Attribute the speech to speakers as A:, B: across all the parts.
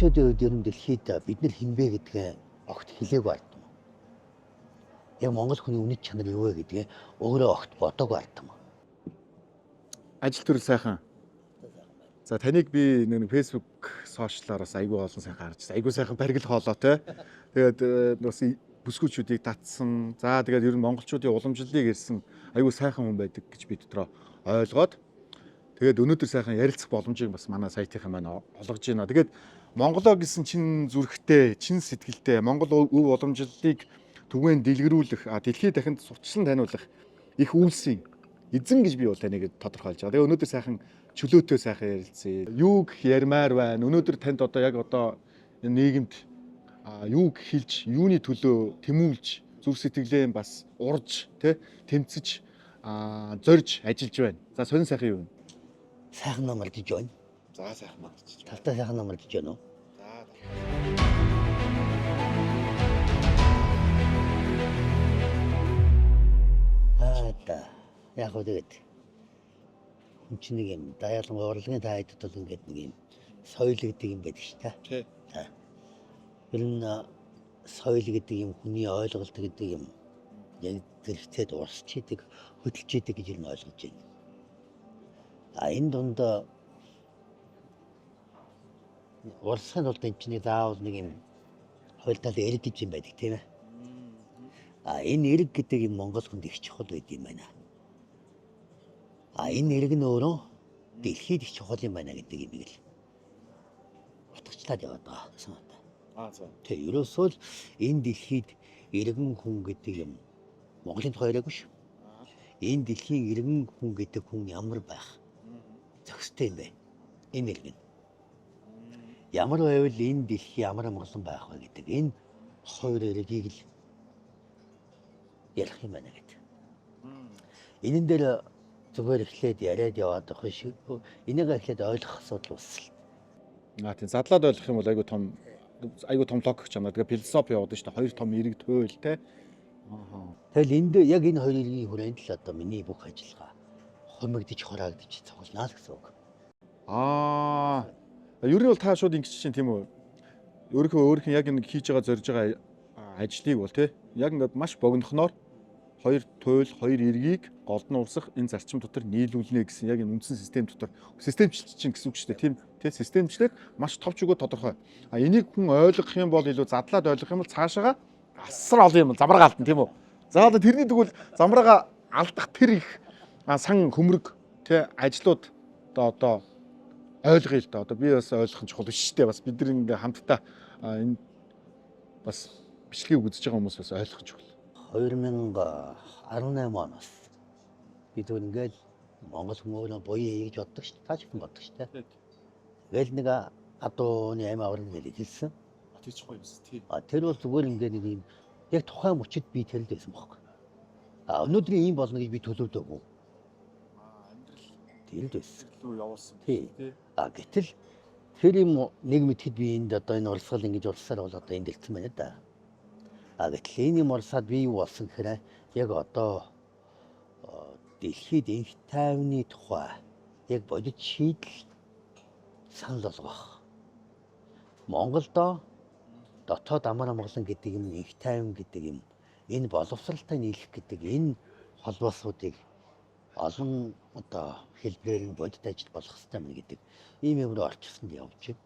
A: монголчуудын үед ер нь дэлхийд бид нар хинбэ гэдгээ огт хэлээгүй ардсан. Яг монгол хүний үнэт чанар юу вэ гэдгээ өөрөө огт бодоогүй ардсан.
B: Ажил төрөл сайхан. За таныг би нэг Facebook сошиалаар бас айгүй олон сайхан харж байна. Айгүй сайхан баригл хоолой те. Тэгээд бас бүсгүүчүүдийг татсан. За тэгээд ер нь монголчуудын уламжлалыг ирсэн айгүй сайхан хүн байдаг гэж би дотроо ойлгоод тэгээд өнөөдөр сайхан ярилцах боломжийг бас манай сайтынхан маань олгож байна. Тэгээд Монголоо гэсэн чин зүрхтэй, чин сэтгэлтэй Монгол өв уламжлалыг түгээн дэлгэрүүлэх, дэлхийд дахинд сурталчлан таниулах их үйлсийн эзэн гэж би бол таныг тодорхойлж байгаа. Тэгээ өнөөдөр сайхан чөлөөтэй сайхан ярилцъя. Юуг ярмаар байна? Өнөөдөр танд одоо яг одоо энэ нийгэмд юуг хэлж, юуны төлөө тэмүүлж, зүрх сэтгэлээ бас урж, тэмцэж, зорж ажиллаж байна. За сонин сайхан юу вэ?
A: Сайхан ном арчиж байна.
B: За сайхан мандчих.
A: Тавтай сайхан ном арчиж байна уу? За. Яг уу тэгээд хүн чинь нэг юм даяалан урлагийн таайдад бол ингээд нэг юм соёл гэдэг юм байдаг ш та.
B: Тий.
A: За. Тэр нь соёл гэдэг юм хүний ойлголт гэдэг юм яг зэрэгцээд урсч идэг, хөдөлж идэг гэж нь ойлгож байна. Энэ донд урсгын тулд энэ чинь заавал нэг юм хууль тал эрэг гэж юм байдаг тийм ээ. Энэ эрэг гэдэг юм монгол хүнд их чухал байд юм байна. Энэ эрэг нь өөрөө дэлхийд их чухал юм байна гэдэг юм л утгачлаад яваад байгаа гэсэн үг.
B: За.
A: Тэг ерөөсөө л энэ дэлхийд иргэн хүн гэдэг юм Монголын тухай яриаггүй шүү. Энэ дэлхийн иргэн хүн гэдэг хүн ямар байх зохистой юм бэ? Энэ иргэн. Ямар байвал энэ дэлхий ямар амгалан байх вэ гэдэг энэ хоёр эргийг л ярих юм байна гэдэг. Энэн дээр зүгээр эхлээд яриад яваад байх шиг энийг эхлээд ойлгох асуудал үүсэл.
B: Тийм задлаад ойлгох юм бол айгүй том логик ч юм. Тэгээ философи яваад шүү дээ. Хоёр том эрэг туйл те.
A: Тэгэл энд яг энэ хоёр эргийн хүрээнд л одоо миний бүх ажиллагаа хумигдж хураагдж цуглана л гэсэн үг.
B: Ер нь бол та шууд ингэж чинь тийм үү? Өөрийнхөө яг ингэ хийж байгаа зорж байгаа ажлыг бол те яг ингээд маш богинохноор хоёр туйл, хоёр эргийг голдон урсах энэ зарчим дотор нийлүүлнэ гэсэн яг энэ үндсэн систем дотор системчлэлт чинь гэсэн үг шүү дээ. Тийм те системчлээд маш товч өгөө тодорхой. Энийг хүн ойлгох юм бол илүү задлаад ойлгох юм бол цаашаага асар олон юм замраа алдна тийм үү? За одоо тэрний тэгвэл замраагаа алдах тэр их сан хөмрөг те ажлууд одоо ойлгоё л да. Одоо би бас ойлгох нь чухал биш шүү дээ. Бас бид нар ингээ хамтдаа энэ бас бичлэгийг үзэж байгаа хүмүүс бас ойлгох чухал.
A: 2018 оноос бид ингээд Монгол хүмүүс буяа гэж боддог шүү дээ. Таач хүн боддог шүү дээ. Тэгэл нэг адууны амь аврал гэж хэлсэн.
B: Тэр ч гоё юмс тийм.
A: Тэр бол зүгээр ингээд нэг юм яг тухайн мөчид би тэрэлд байсан байхгүй. Өнөөдөр ийм болно гэж би төлөвлөөгүй. Тэрэлд байсан.
B: Илүү явуулсан.
A: Тийм. Гэтэл тэр юм нэг мэтгэд би энд одоо энэ урсгал ингэж урсаар бол одоо энд дэлгсэн байна да. Гэтэл энэ юм урсаад би юу болсон гэхээр яг одоо дэлхийд инх тайвны тухай яг бодит шийдэл санал болгох. Монголдо дотоод амар амгалан гэдэг юм, инх тайван гэдэг юм, энэ боловсралтай нийлэх гэдэг энэ холбоосуудыг олон одоо хэлбэрээр нь бодит ажил болох хэрэгтэй мэн гэдэг ийм юм руу орчихсонд явж байна.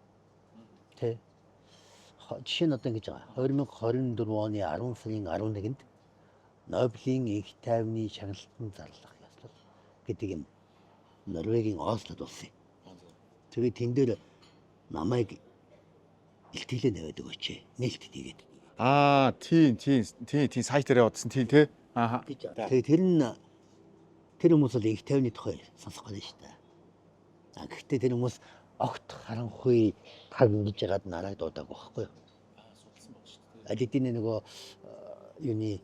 A: Тэ. Жишээ нь одоо ингэж байгаа. 2024 оны 10 сарын 11-нд Нобелийн инх тайвны шагналтанд зарлах ёслол гэдэг юм Норвегийн Ослод болсон. Тэгээд тэн дээр намайг илтгэлээ наваад өгөөч. Нээлт хийгээд.
B: Тийм сайт дээр явуулсан тийм тий.
A: Тэгээд тэр хүмүүс бол инх тайвны тухай сонсох гэж шүү дээ. Гэхдээ тэр хүмүүс огт харанхуй таг ингэж ягаад нараа дуудаг байхгүй юу?
B: Судалсан баг шүү дээ.
A: Алидины нөгөө юуны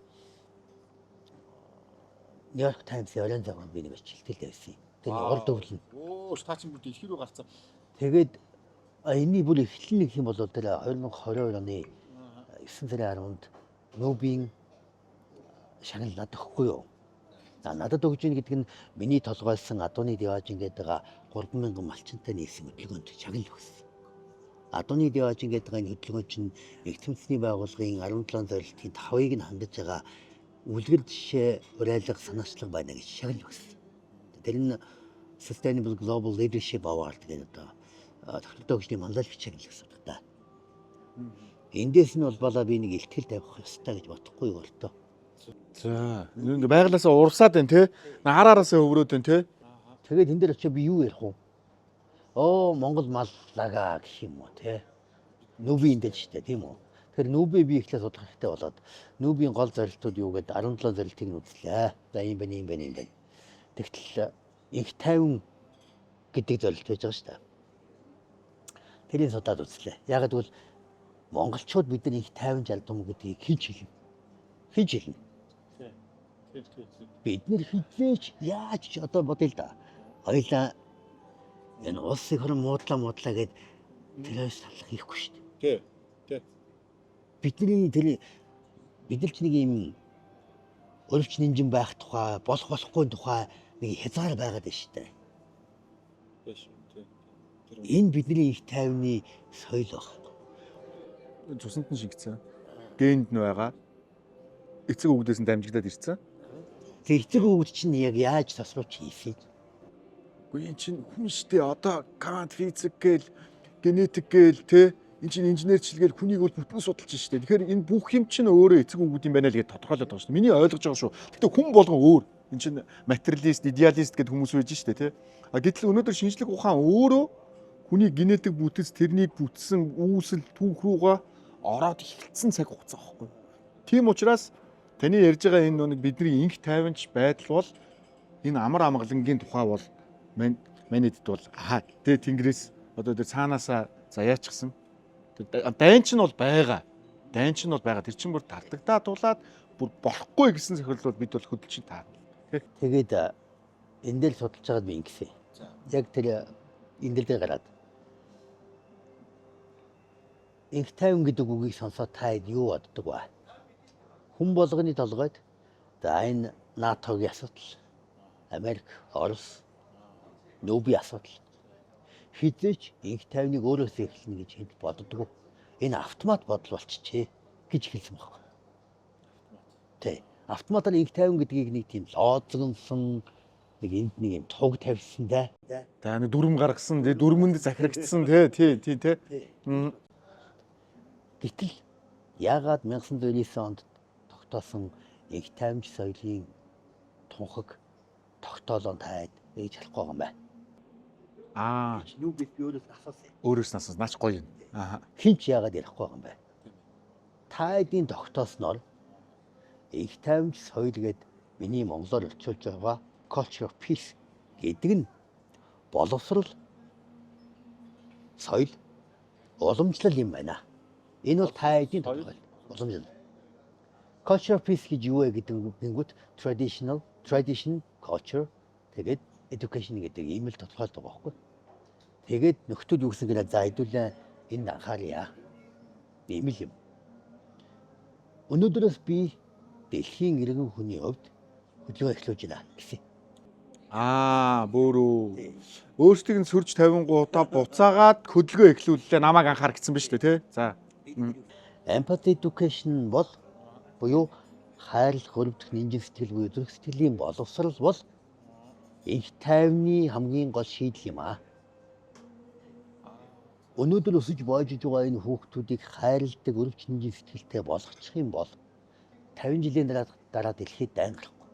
A: Нью-Йорк Таймс орон цагаан би нэг хилтэлтэй байсан. Тэр урд өвлөн.
B: Та чинь бүр дэлхий рүү гарцсан.
A: Тэгээд энэний бүр эхлэн гэх юм бол тэр 2022 оны 9 сарын 10-нд Нобелийн шагнал надад өгөхгүй юу? Надад өгж ийн гэдэг нь миний толгойлсон адууны диваажин гэдэг 3000 малчинтай нийлсэн хөдөлгөөнд шагнал өгсөн. Адууны Диважин гэдэг энэ хөдөлгөөн чинь нэгдсэн байгууллагын 17 зорилтын 5-ыг нь хангаж байгаа үлгэр жишээ уриалга санаачлаг байна гэж шагнал өгсөн. Тэр нь Sustainable Global Leadership Award гэдэг технологи хөгжлийн манлайлагч шагнал гэсэн үг та. Эндээс нь бол балаа би нэг ихтгэл тавих ёстой гэж бодохгүй юу болтоо.
B: За байгалаасаа урсаад байна те. Хараараасаа өврөөд байна те.
A: Тэгээд энэ дээр очиж би юу ярих вэ? Монгол мал лагаа гэх юм уу те. Нүби эндэж штэ тийм үү. Тэгэхээр нүбэ би ихлээр судлах хэрэгтэй болоод нүбийн гол зорилтууд юу гэдэг 17 зорилтыг нь үзлээ. За юм байна юм байна. Тэгтэл их тайван гэдэг зорилт байж байгаа штэ. Тэрийг судаад үзлээ. Яг гэвэл монголчууд бидний их тайван жалдам гэдгийг хинч хэлнэ. Бид нэр хизээч яаж ч одоо бодъё л да. Хоёлаа энэ улсыг хөрөн муудлаа гэд тэрээс салах хийхгүй шүү дээ.
B: Тий.
A: Бид нар ч нэг юм өрөвч нэмжин байх тухай, болохгүй тухай нэг хязгаар байгаад байна шүү дээ. Энэ бидний их тайвны соёл баг.
B: Цусанд нь шигдсэн. Генд нь байгаа. Эцэг өвгдөөс нь дамжигдаад ирсэн.
A: Тэр эцэг өвгд чинь яг яаж тасруулж хийсэн?
B: Үгүй эн чинь хүн штэ одоо квант физик гээл генетик гээл те эн чинь инженерчлэгээр хүнийг бол бүтэн судалж штэ. Тэгэхээр энэ бүх юм чинь өөрөө эцэг өвгд юм байна л гэж тодорхойлоод байгаа штэ. Миний ойлгож байгаа шүү. Гэтэ хүн болгон өөр. Эн чинь материалист, идеалист гэдэг хүмүүс байж штэ те. Гэтэл өнөөдөр шинжлэх ухаан өөрөө хүний генетик бүтэц тэрнийг бүтсэн үүсэл түүх рүүгээ ороод эхэлсэн цаг хугацаа байхгүй. Тийм учраас таны ярьж байгаа энэ нэг бидний инх тайванч байдал бол энэ амар амгалангийн тухай бол манайд бол тэ тэнгэрээс одоо тэр цаанаасаа заяачихсан. Дайн ч нь бол байгаа. Тэр чинь бүр талтагдаа тулаад бүр болохгүй гэсэн сохирлол бид бол хөдөлж таа.
A: Тэгээд энэ дээр судалж байгаад би ингэсэн. Яг тэр энэ дээр гараад инх тайван гэдэг үгийг сонсоод та юу боддог вэ? Хүн болгоны толгойд за энэ НАТОгийн асуудал, Америк, Орос, Нүби асуудал. Хизээч инх тайвныг өөрөөсөө эхэлнэ гэж хэд боддог. Энэ автомат бодол болчихжээ гэж хэлсэн байна. Тэ. Автоматар инх тайван гэдгийг нэг тийм лоозгонсон нэг энд нэг юм туг тавьсан да.
B: За нэг дүрм гаргасан, дүрмэнд захирагдсан тий.
A: Гэтэл яагаад 1999 онд тогтоосон инх тайванч соёлын тунхаг тогтоолон таад гэж хэлэхгүй юм байна.
B: Нүб
A: би өөрөөс асуусан.
B: Өөрөөс насаас наач гоё юм.
A: Хинч яагаад ярихгүй юм бэ? Таадын тогтоосноор инх тайванч соёл гэд миний монголоор орчуулж байгаа culture of peace гэдэг нь боловсрал соёл уламжлал юм байна. Энэ бол таадын тодорхой уламжлал. Culture of peace гэж юу вэ гэдэг нь tradition, culture тэгээд education гэдэг ийм л тодорхойлдог байхгүй. Тэгээд нөхдөл юу гэсэн гэнэ за хэдүүлээ энд анхааръя. Ийм л юм. Өнөөдрөөс би дэлхийн иргэн хүний хувьд хөдөлгөөн эхлүүлж байна гэсэн.
B: Бөөрөө. Өөрсдийг нь сөрж 50 гутаа буцаагаад хөдөлгөөн эхлүүллээ намайг анхаар гэсэн биз дээ тий. За.
A: Empathy education бол буюу хайрлах, хөрөвдөх, нэмжин сэтгэл буюу зүрх сэтгэлийн боловсрал бол инх тайвны хамгийн гол шийдэл юм аа. Өнөөдөр өсөж боожж байгаа энэ хүүхдүүдийг хайрладаг, өрөвч нэмжин сэтгэлтэй болгочих юм бол 50 жилийн дараа дэлхийд дайн гарахгүй.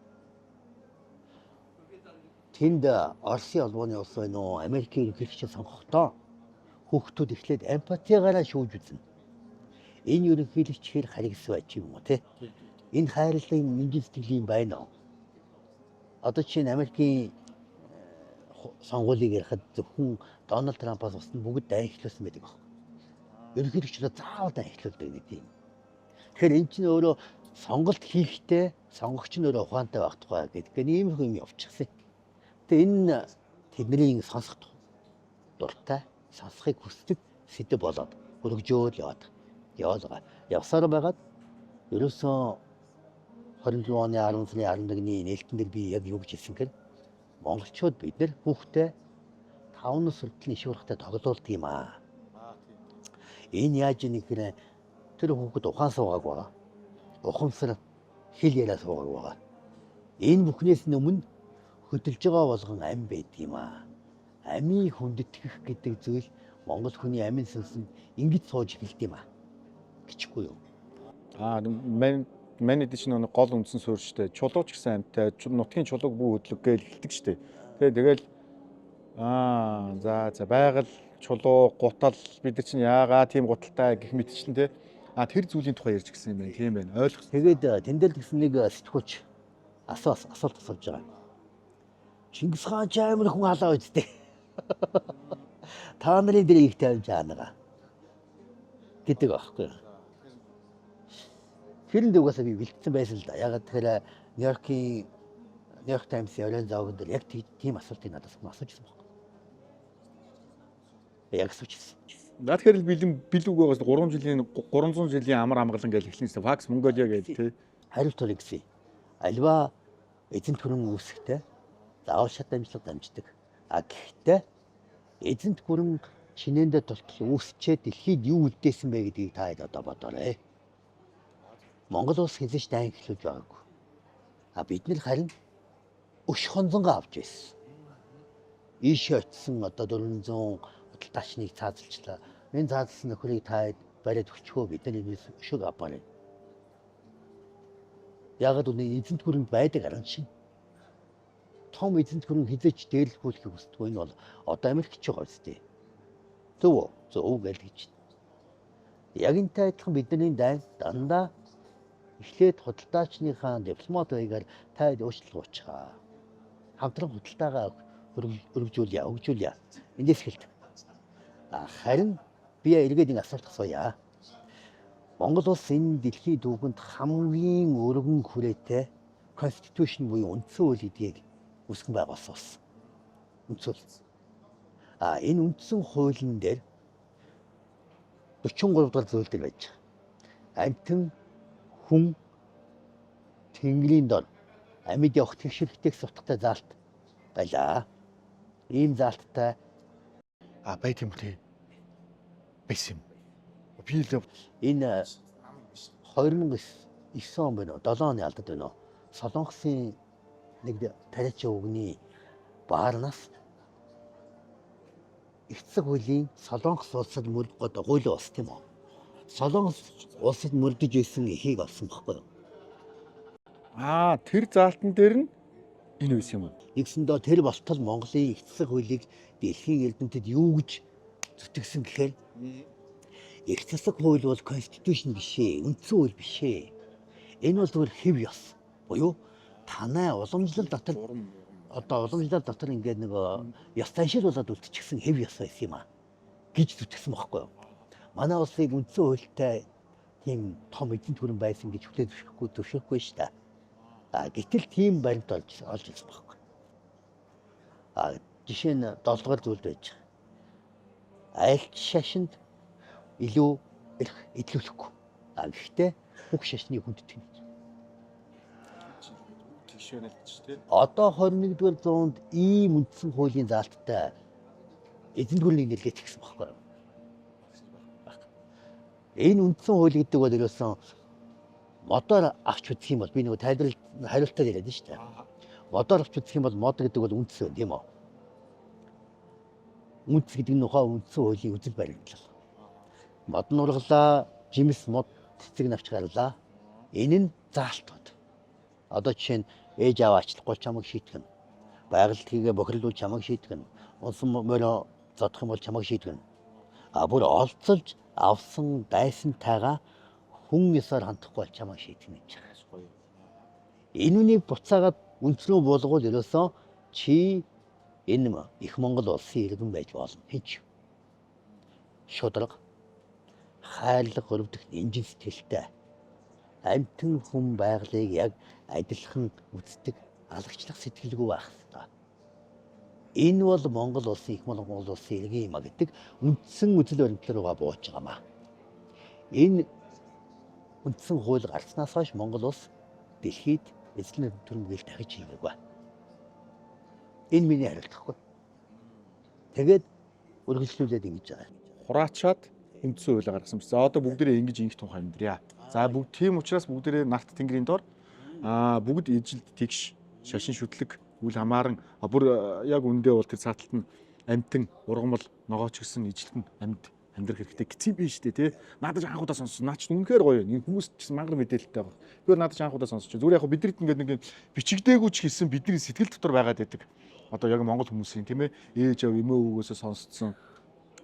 A: Тэнд Оросын албаны улс байна уу, Америкийн ерөнхийлөгчийг сонгохдоо хүүхдүүд эхлээд эмпатигаараа шүүж үзнэ. Энэ ерөнхийлөгч хэр харигс байж юм уу те? Энэ хайрлалын нэмжин сэтгэлийн байна уу? Одоо чинь Америкийн сонгуулийг ярихад зөвхөн Дональд Трампаас усна бүгд дайн эхлүүлсэн байдаг баг. Ерөнхийлөгчдөө заавал дайн эхлүүлдэг нэг тийм. Тэгэхээр эн чинь өөрөө сонголт хийхдээ сонгогч нь өөрөө ухаантай байх тухай гэдэг ийм юм явчихсан. Тэгээ энэ тэдний сонсох дуртай, сонсохыг хүсдэг сэдв болоод өргөжөөл яваад байгаа. Явсаар байгаад ерөөсөө 27 оны 10 сарын 11-ний нээлтэн дээр би яг юу гэж хэлсэн гэхээр монголчууд бид нэр хүүхдээ 5 нас хүртэл иш урахтай тоглоулдаг юм аа. Энэ яаж ийм гэхээр тэр хүүхэд ухаан суугааг байгаа. Ухамсар хэл яриа суугааг байгаа. Энэ бүхнээс өмнө хөдөлж байгаа болгон ам байдаг юм аа. Амийг хүндэтгэх гэдэг зүйл Монгол хүний амин сүнсэнд ингэж сууж эхэлдэг юм аа. Гэчихгүй юу?
B: Манайд чинь нэг гол үндсэн суурьштэй чулууч гэсэн амьтай нутгийн чулууг бүү хөдлөг гэж хэлдэг штэ. Тэгэл за байгаль чулуу гутал бид нар чинь яагаа тийм гуталтай гэх мэтчлэн те. Тэр зүйлийн тухай ярьж гисэн юм байна. Тийм байна. Ойлгох.
A: Тэгээд тэндэл гэсэн нэг сэтгүүлч асуулт асууж байгаа. Чингис хаан ч амар хүн халаа үздэй. Та нарын дээр их тавьж аанага гэдэг аахгүй. Хэрэнд угаасаа би бэлдсэн байсан л да. Ягаад тэгэхээр Нью-Йорк Таймс-ийн оройн зоог дээр яг тийм асуултыг надаас асуужсэн байна. Яг асуужсэн.
B: Наад хэрэг билүүг байгаас 300 жилийн амар амгалан гэж эхлэнээс Факс Монголиа гэж тий.
A: Хариулт төрөй гэсэн. Альва эзэн түрэн үүсэхтэй заавал шат амжилт дамждаг. Гэхдээ эзэнт гүрэн чинээндээ тултал үүсчээ дэлхийд юу үлдээсэн бэ гэдгийг та хэд одоо бодоорой. Монгол улс хэзээ ч дайн эхлүүлж байгаагүй. Бид нар харин өш хонзонгаа авч байсан. Ийшээ очисон одоо 400 худалдаачныг цаазалчлаа. Энэ цаазалсан нөхрийг та бариад өчгөө бид нар энэ өшөөг аваарай. Ягаад үнэ эзэнт гүрэнд байдаг арга шин. Том эзэнт гүрэн хизээч дээрлэхүүлэхийг хүсдэг. Энэ бол одоо Америк ч байгаа үстэй. Зөв гэж гэж. Яг энтэй адилхан бидний дайн дандаа эхлээд худалдаачныхаа дипломат байгаар таад уучлал уучгаа. Хамтран худалдаагаа өргөжүүлье. Эндээс эхэлдэг. Харин би эргээд нэг асуулт асууя. Монгол улс энэ дэлхийн түүхэнд хамгийн өргөн хүрээтэй конститюшн буюу үндсэн хууль гэдгийг үүсгэн байгуулсан улс. Үндсэн хууль. Энэ үндсэн хуулийн дээр 43 дугаар зүйл дээр байж байгаа. Амьтан хүн тэнгэрийн дор амьд явах тэгшэрхтэйг сутгатай заалт байлаа. Ийм заалттай
B: байт юм тий. Байсан юм. Би л
A: энэ 2009 он байна уу? 7 оны алдад байна уу? Солонгосын нэг тариачин өвгний баарнаас эцэг хуулийн Солонгос улсад мөрдгод хууль ус тийм үү? Солонгос улсад мөрдөж исэн эхийг олсон байхгүй юу?
B: Тэр заалтан дээр нь энэ үс юм уу?
A: Нэгсэндөө тэр болтол Монголын эцэг хуулийг дэлхийн эрдэмтэд юу гэж зүтгэсэн гэхээр их засаг хууль бол конститюшн биш ээ, үндсэн хууль биш ээ. Энэ бол зөвхөн хэв ёс. Буюу танай уламжлал дотор уламжлал дотор ингээд нэг ёс заншил болоод үлдчихсэн хэв ёс байсан юм аа гэж зүтгэсэн байхгүй юу? Манай улсыг үндсэн хуультай тийм том эзэнт гүрэн байсан гэж хүлээн зөвшөөрөхгүй шүү дээ. Гэтэл тийм баримт олж ирсэн байхгүй. Жишээ нь 7 дугаар зүйлд байж байгаа. Айлч шашинд илүү их эдлүүлэхгүй. Гэхдээ бүх шашныг хүндэтгэн. Одоо 21-р зуунд ийм үндсэн хуулийн заалттай эзэнт гүрний нэлээд ихсэн байхгүй юу? Энэ үндсэн хууль гэдэг бол ерөөсөн модоор авч үзэх юм бол би нэг хариултаар яриад нь шүү дээ. Модоор авч үзэх юм бол мод гэдэг бол үндсэн тийм үү? Үндэс гэдэг нь ухаан үндсэн хуулийн үзэл баримтлал. Мод нурглаа, жимс мод цэцэг навч гарлаа. Энэ нь заалтууд. Одоо жишээ нь ээж аваа ачлахгүй чамайг шийтгэн. Байгальд хийгээ бохирлуул чамайг шийтгэн. Унсан мороо зодох юм бол чамайг шийтгэн. Бүр олцолж авсан дайсантайгаа хүн ёсоор хандахгүй бол чамайг шийтгэн гэж байгаа. Энүүнийг буцаагаад үндэс рүү болгоод ерөөсөө чи энэ их Монгол улсын иргэн байж болно гэж. Шудраг, хайрлаг өрөвдөх инжин сэтгэлтэй амьтан хүн байгалыг яг адилхан үздэг алагчлах сэтгэлгүй байх хэрэгтэй. Энэ бол Монгол улсын их Монгол улсын иргэн юм а гэдэг үндсэн үзэл баримтлал руугаа бууж байгаамаа. Энэ үндсэн хууль гарснаас хойш Монгол улс дэлхийд эзлэн төрөмгөл дахиж хийгээгүй. Энэ миний хариулт гэхгүй. Тэгээд үргэлжлүүлээд ингэж байгаа.
B: Хураачаад үндсэн хуулиа гаргасан байна. За одоо бүгдээрээ ингэж инх тунхай амьдрья. За бүгд тийм учраас бүгдээрээ нарт тэнгэрийн дор бүгд ижил тэгш шашин шүтлэг үл хамааран бүр яг үндэ бол тэр цааталт нь амтэн ургамал ногооч гэсэн ижилтэн амьд амьдрах хэрэгтэй гэсэн биш үү те. Надад анхудаа сонссон. Наач үнэхээр гоё. Энэ хүмүүс ч гэсэн мангар мэдээлэлтэй байна. Би бол надад анхудаа сонсч. Зүгээр яг бидрид ингээд нэг бичигдээгүй ч гэсэн бидний сэтгэл дотор байгаад байдаг. Одоо яг монгол хүмүүсийн тийм ээ ээж аав эмээ өвгөөсөө сонсцсон.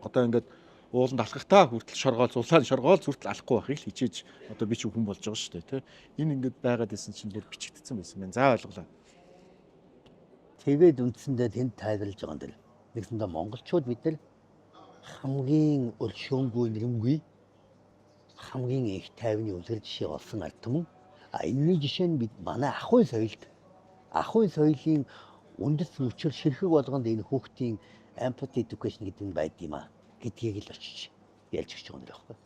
B: Одоо ингээд ууланд алхахтаа хүртэл шоргоол хүртэл алахгүй байхыг л хичээж одоо би ч хүн болж байгаа шүү дээ тий. Энэ ингээд байгаад исэн чинь бүр бичигдсэн байсан байна. За ойлголоо.
A: Тэгээд үндсэндээ тэнд тайлбарлаж байгаа юм дэр. Нэгсэндээ монголчууд бид нар хамгийн өршөөнгүй нэрмгүй хамгийн их тайвны үлгэр жишээ олсон ард түмэн. Энэний жишээ нь бид манай ахуй соёлын үндэс мөчөр ширхэг болгонд энэ хүүхдийн empathy education гэдэг нь байд юм а гэдгийг л очиж ялж өгч байгаа юм байна.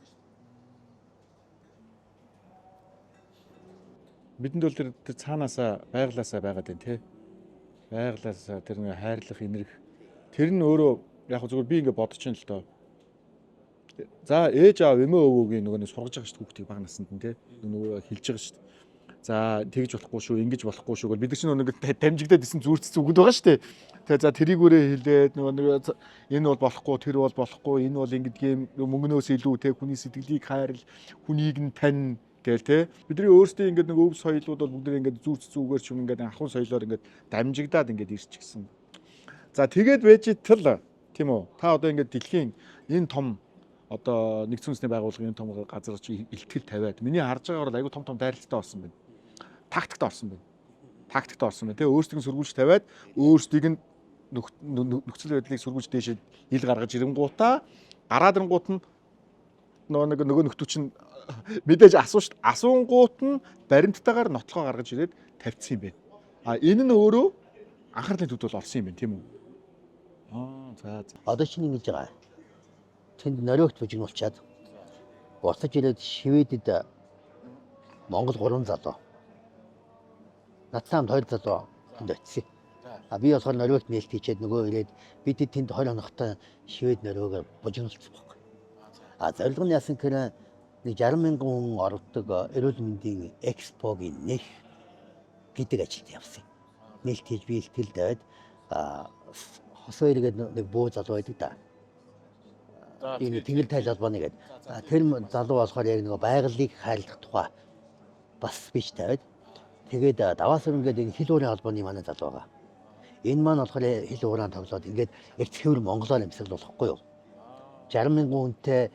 B: Бидэнд бол тэр цаанаасаа байглаасаа байгаад байна тий. Байглаасаа тэр нэг хайрлах энерги тэр нь өөрөө яг зүгээр би ингээд бодож байна л доо. За ээж аав эмээ өвөөгийн нөгөө нэг сургаж байгаа шүү дээ хүүхдийг бага наснд нь тий. Нөгөө хэлж байгаа шүү дээ. За тэгж болохгүй шүү, ингэж болохгүй шүү гэж бид чинь нэг дамжигдаад исэн зүрцс үгэнд байгаа шүү дээ. Тэгээ за тэрийгээрээ хэлээд нөгөө энэ бол болохгүй, тэр бол болохгүй, энэ бол ингэдгийм мөнгнөөс илүү тий хүний сэтгэлийг хайрл, хүнийг нь тань гээл тий. Бидний өөрсдийн ингээд нэг өв соёлууд бол бүгд ингээд зүрц зүгээр ч юм ингээд ахуй соёлоор ингээд дамжигдаад ингээд ирчихсэн. За тэгээд вэжитл тийм үү? Та одоо ингээд дэлхийн энэ том одоо нэгдсэн үндэсний байгууллагын том газар чи илтгэл тавиад миний харж байгаагаар айгүй том дайралттай болсон байна. Тактикт орсон байна. Тэгээ өөрсдийн сургуульч тавиад өөрсдийг нь нөхцөл байдлыг сургуульч дээшээ ил гаргаж ирэнгуутаа гараад ирэнгуут нь нөгөө нөхдүүч нь мэдээж асуунгуут нь баримттайгаар нотлохоо гаргаж ирээд тавьчихсан юм байна. Энэ нь өөрөө анхаарлын төвд бол орсон юм байна тийм үү? За.
A: Одоо чинь ингэж байгаа. Тэнд нориогт бужигнуулчаад буцаж ирээд Шведэд Монгол 3 залуу. Надтай хамт 2 залуу тэнд очив. Би болохоор нориогт нээлт хийчихэд нөгөө ирээд бид тэнд 20 хоногтой Швед нориогоор бужигнуулсан байхгүй. Зорилго нь яасан гэхээр нэг 60,000 хүн ордог эрүүл мэндийн экспогийн нэх гэдэг ажилд явсан. Нээлт хийж би илтгэл даваад хосоо иргээд нэг буу залуу байдаг да. Энэ тэнгэр тайл албаны гэдэг. Тэр залуу болохоор яг нэг байгалыг хайрлах тухай бас бич тавиад тэгээд даваас ингээд энэ хил уурын албаны манай залуу байгаа. Энэ маань болохоор хил уураа тоглоод ингээд яг цэвэр монголоор амьсгал болохгүй юу? 60,000 хүнтэй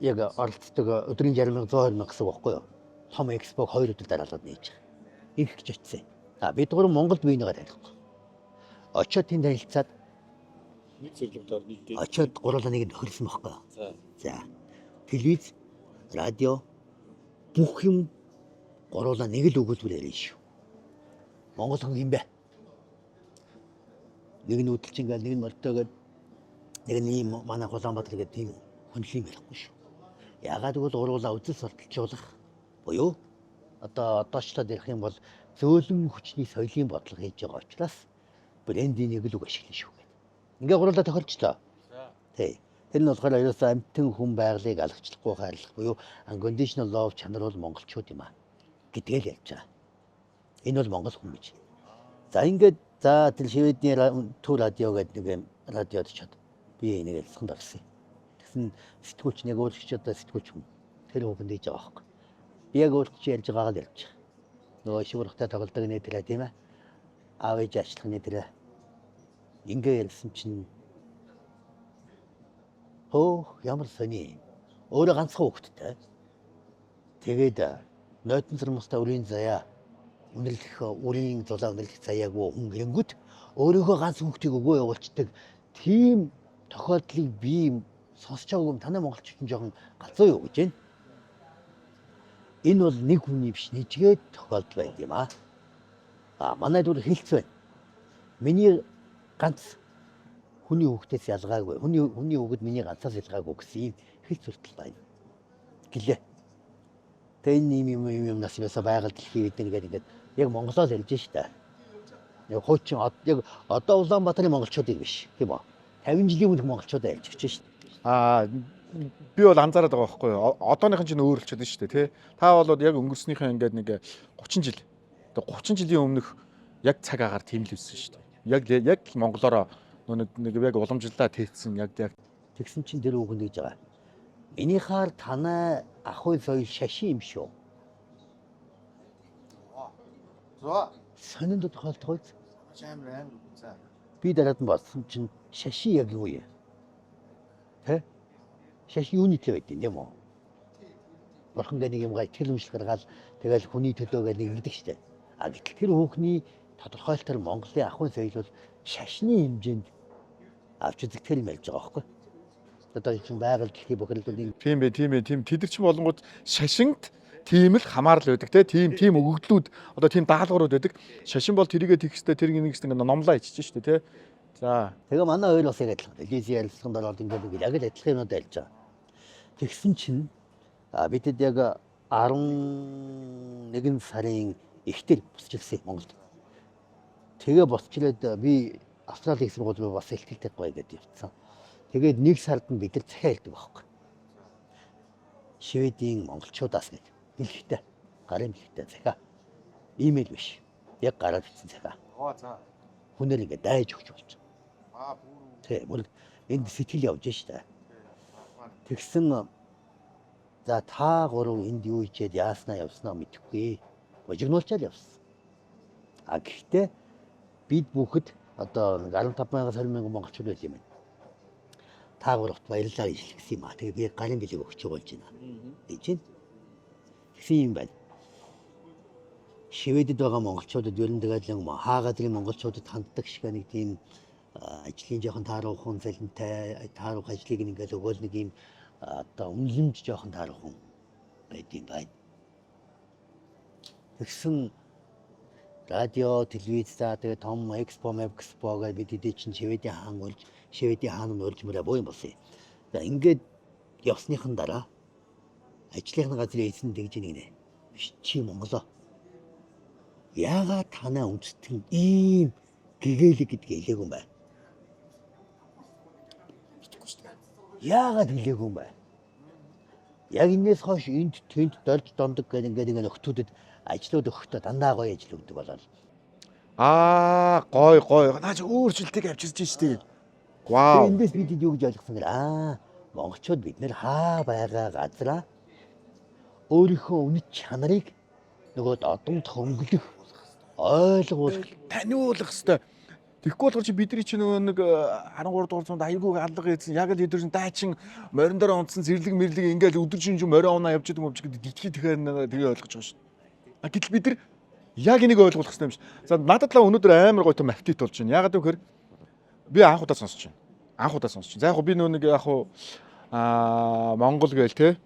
A: яг оролцдог өдрийн 60,000 120,000 гэсэн үг байхгүй юу? Том экспог 2 өдөр дараалаад нээж байгаа. Их гэж очив. Бид гурав Монголд биенийгээ танихгүй. Очоод тэнд танилцаад
B: Нэг зөвлөгөөр нийтээ
A: очоод гурлаа нэг нөхөрлсөн байхгүй юу? За. Телевиз, радио бүх юм гурлаа нэг л өгүүлбэр ярина шүү. Монгол хүн юм бэ? Нэг нь хөдөлчин гал нэг нь морьтойгээд нэг нь ийм манай Улаанбаатар гэдэг тийм хүнлэм ярихгүй шүү. Ягаад гэвэл уруулаа үзэл сурталчуулах буюу одоочлоод ярих юм бол зөөлөн хүчний соёлын бодлого хийж байгаа учраас брендийн нэг л үг ашиглана шүү. Ингээ гурлаа тохиолчлоо. Тий. Тэр нь болохоор ерөөсөө амьтан хүн байгалыг алгчлахгүй хайрлах буюу unconditional love чанар бол монголчууд юм а гэдгээ л ярьж байгаа. Энэ бол монгол хүн гэж. За ингээд тэр Шведийн Төв радио гэдэг нэг радиод очоод би энийг ялсганд орсон. Тэгсэн сэтгүүлч нэг өөрчлөгч одоо сэтгүүлч хүн. Тэр хүн дэж байгаа байхгүй. Би яг өөрчлөгч ярьж байгаагаа л ярьж байгаа. Нөгөө шуурхтай тоглодог нэ тэрэ тийм ээ. Аав ээж ачлах нэ тэрэ. Ингээ ярьсан чинь ямар сони. Өөрөө ганцхан хүүхэдтэй. Тэгээд нойтон зэрмустай үрийн заяа үнэрлэх үрийн зулаа үнэрлэх заяагүй хүн гирэнгүүт өөрийнхөө ганц хүүхдийг өгөө явуулцдаг тийм тохиолдлыг би сонсч байгаагүй юм. Танай монголчууд нь жоохон галзуу юу гэж байна. Энэ бол нэг хүний биш нэжгээд тохиолдол байд юм а. Манай дүр хэлц байна. Миний ганц хүний хүүхдээс ялгаагүй. Хүний хүүхэд миний ганцаас ялгаагүй гэсэн юм хэлц хүртэл байна. Гэлээ. Тэгээ энэ юм нас ясаа байгаль дэлхий эднэр гэдэг яг монголоор ярьж штэ. Яг хуучин яг одоо Улаанбаатарын монголчуудыг биш тийм үү? 50 жилийн өмнөх монголчуудаа ярьж өгч штэ.
B: би бол анзаараад байгаа байхгүй юу. Одооныхан чинь өөр болчиход шүү дээ, тий. Та бол яг өнгөрснийхээ ингээд нэг 30 жил. Тэгээ 30 жилийн өмнөх яг цаг агаар тийм л байсан шүү дээ. Яг монголоор нэг яг уламжлалаа тээцсэн яг
A: Тэгсэн чинь тэр үг нэгж байгаа. Миний хаар танай ахуй соёл шашин юм шүү.
B: За.
A: Сонинд тохиолдох үед
B: Амар. За.
A: би дараад нь болсон чинь шашин яг юу юм? Тэ? Шашин юуны төлөө байдیں۔ Тийм үү? Бурхан нэг юм итгэл үншил гаргаад тэгэл хүний төлөө нэгдэг штэ. А гэтэл тэр хүүхний тодорхойлтол Монголын ахуй соёл бол шашны хэмжээнд авч үзэгдэх юм ялж байгаа байхгүй. Одоо чинь байгаль дэлхийн бохирдлуудын
B: Тийм бэ. Тэд нар ч болонгууд шашинт тийм л хамаарл байдаг те. Тийм өгөгдлүүд одоо тийм даалгаврууд байдаг. Шашин бол тэрийгэ тэгхстэй тэр нэгстэй ингээд номлоо ичиж штэ те. За.
A: тэгээ манай ойл бас яг адилхан. Лизи ярилцлаганд ороод ингээд яг л адилхан юмнууд альж байгаа. Тэгсэн чинь бидэд яг 11 сарын эхтэл босчихсан Монголд. Тэгээ босчлоод би Австрали их сургууль бас ихтэй гоё гэдэг явцсан. Тэгээд нэг сард нь бид нар захиа хэлдэг байхгүй. Шведийн монголчуудаас гэдэг. Дэлхийдээ гарын дэлхийдээ захиа. Имэйл биш. Яг гараад бичсэн захиа.
B: За.
A: Хүнээр ингээд дайж өгч болж.
B: Бүр.
A: Тэг. Бүр энд сэтгэл явж штэ. Тэгсэн за та гурав энд юу ичээд яаснаа явснаа мэдэхгүй. Божигнуулчаад явсан. А гэхдээ бид бүхэд одоо 15,000 20,000 монголчууд байл юм байна. Та гуравт баярлалаа илэрхийлсэн юм аа. Тэгээ би гарын билег өгч болж байна. Гэж байна. Тэгсэн юм байна. Шведэд байгаа монголчуудад ер нь тэгээд л хаагаад ийм монголчуудад ханддаг шиг нэг тийм ажлын жоохон тааруухан залинтай тааруух ажлыг ингээд өгөөл нэг юм одоо үнлэмж жоохон тааруухан байдсан байна. Тэгсэн радио, телевиз за тэгээ том экспо гэж бид хэдий чинь Шведийн хаан нь урьж мөрөө боо юм болсон. За ингээд явсныхан дараа ажлынхаа газрын эзэн тэгж нэгнэ. Биш чи Монголоо. Яагаад танаа үндэстэн ийм гэгээлэг гэдгийг хэлээгүй юм бэ? Яагаад хэлээгүй юм бэ? Яг энэс хойш энд тэнд дорж дондог гэдэг ингээд нөхдүүдэд ажлууд өгөхдөө дандаа гоё ажил өгдөг болол.
B: Гой. Наач өөрчлөлтийг авчирч штий. Вау.
A: Эндээс бид юу гэж ойлгосон гэхээр монголчууд бид нэр хаа байгаа газараа өөрийнхөө үнэт чанарыг нөгөө одомд хөнгөлөх ойлгуулах
B: таниулах хэвээр. Тэгэхгүй болохоор чи бидний чинь нөгөө нэг 13 дугаар зуунд аягүй алга хийсэн. Яг л эдгээр чинь дайчин морин дээр унтсан зэрлэг мэрлэг ингээл өдөр чинь морин унаа явж идэг юм чи дэлхий тэгэхээр тэгээ ойлгож байгаа шүү. А гэтэл бид нар яг энийг ойлгох хэрэгтэй юм шиг. За надад л өнөөдөр амар гоё том апдейт болж байна. Ягаад гэвэл би анх удаа сонсож байна. За яг би нөгөө нэг яг Монгол гээл те.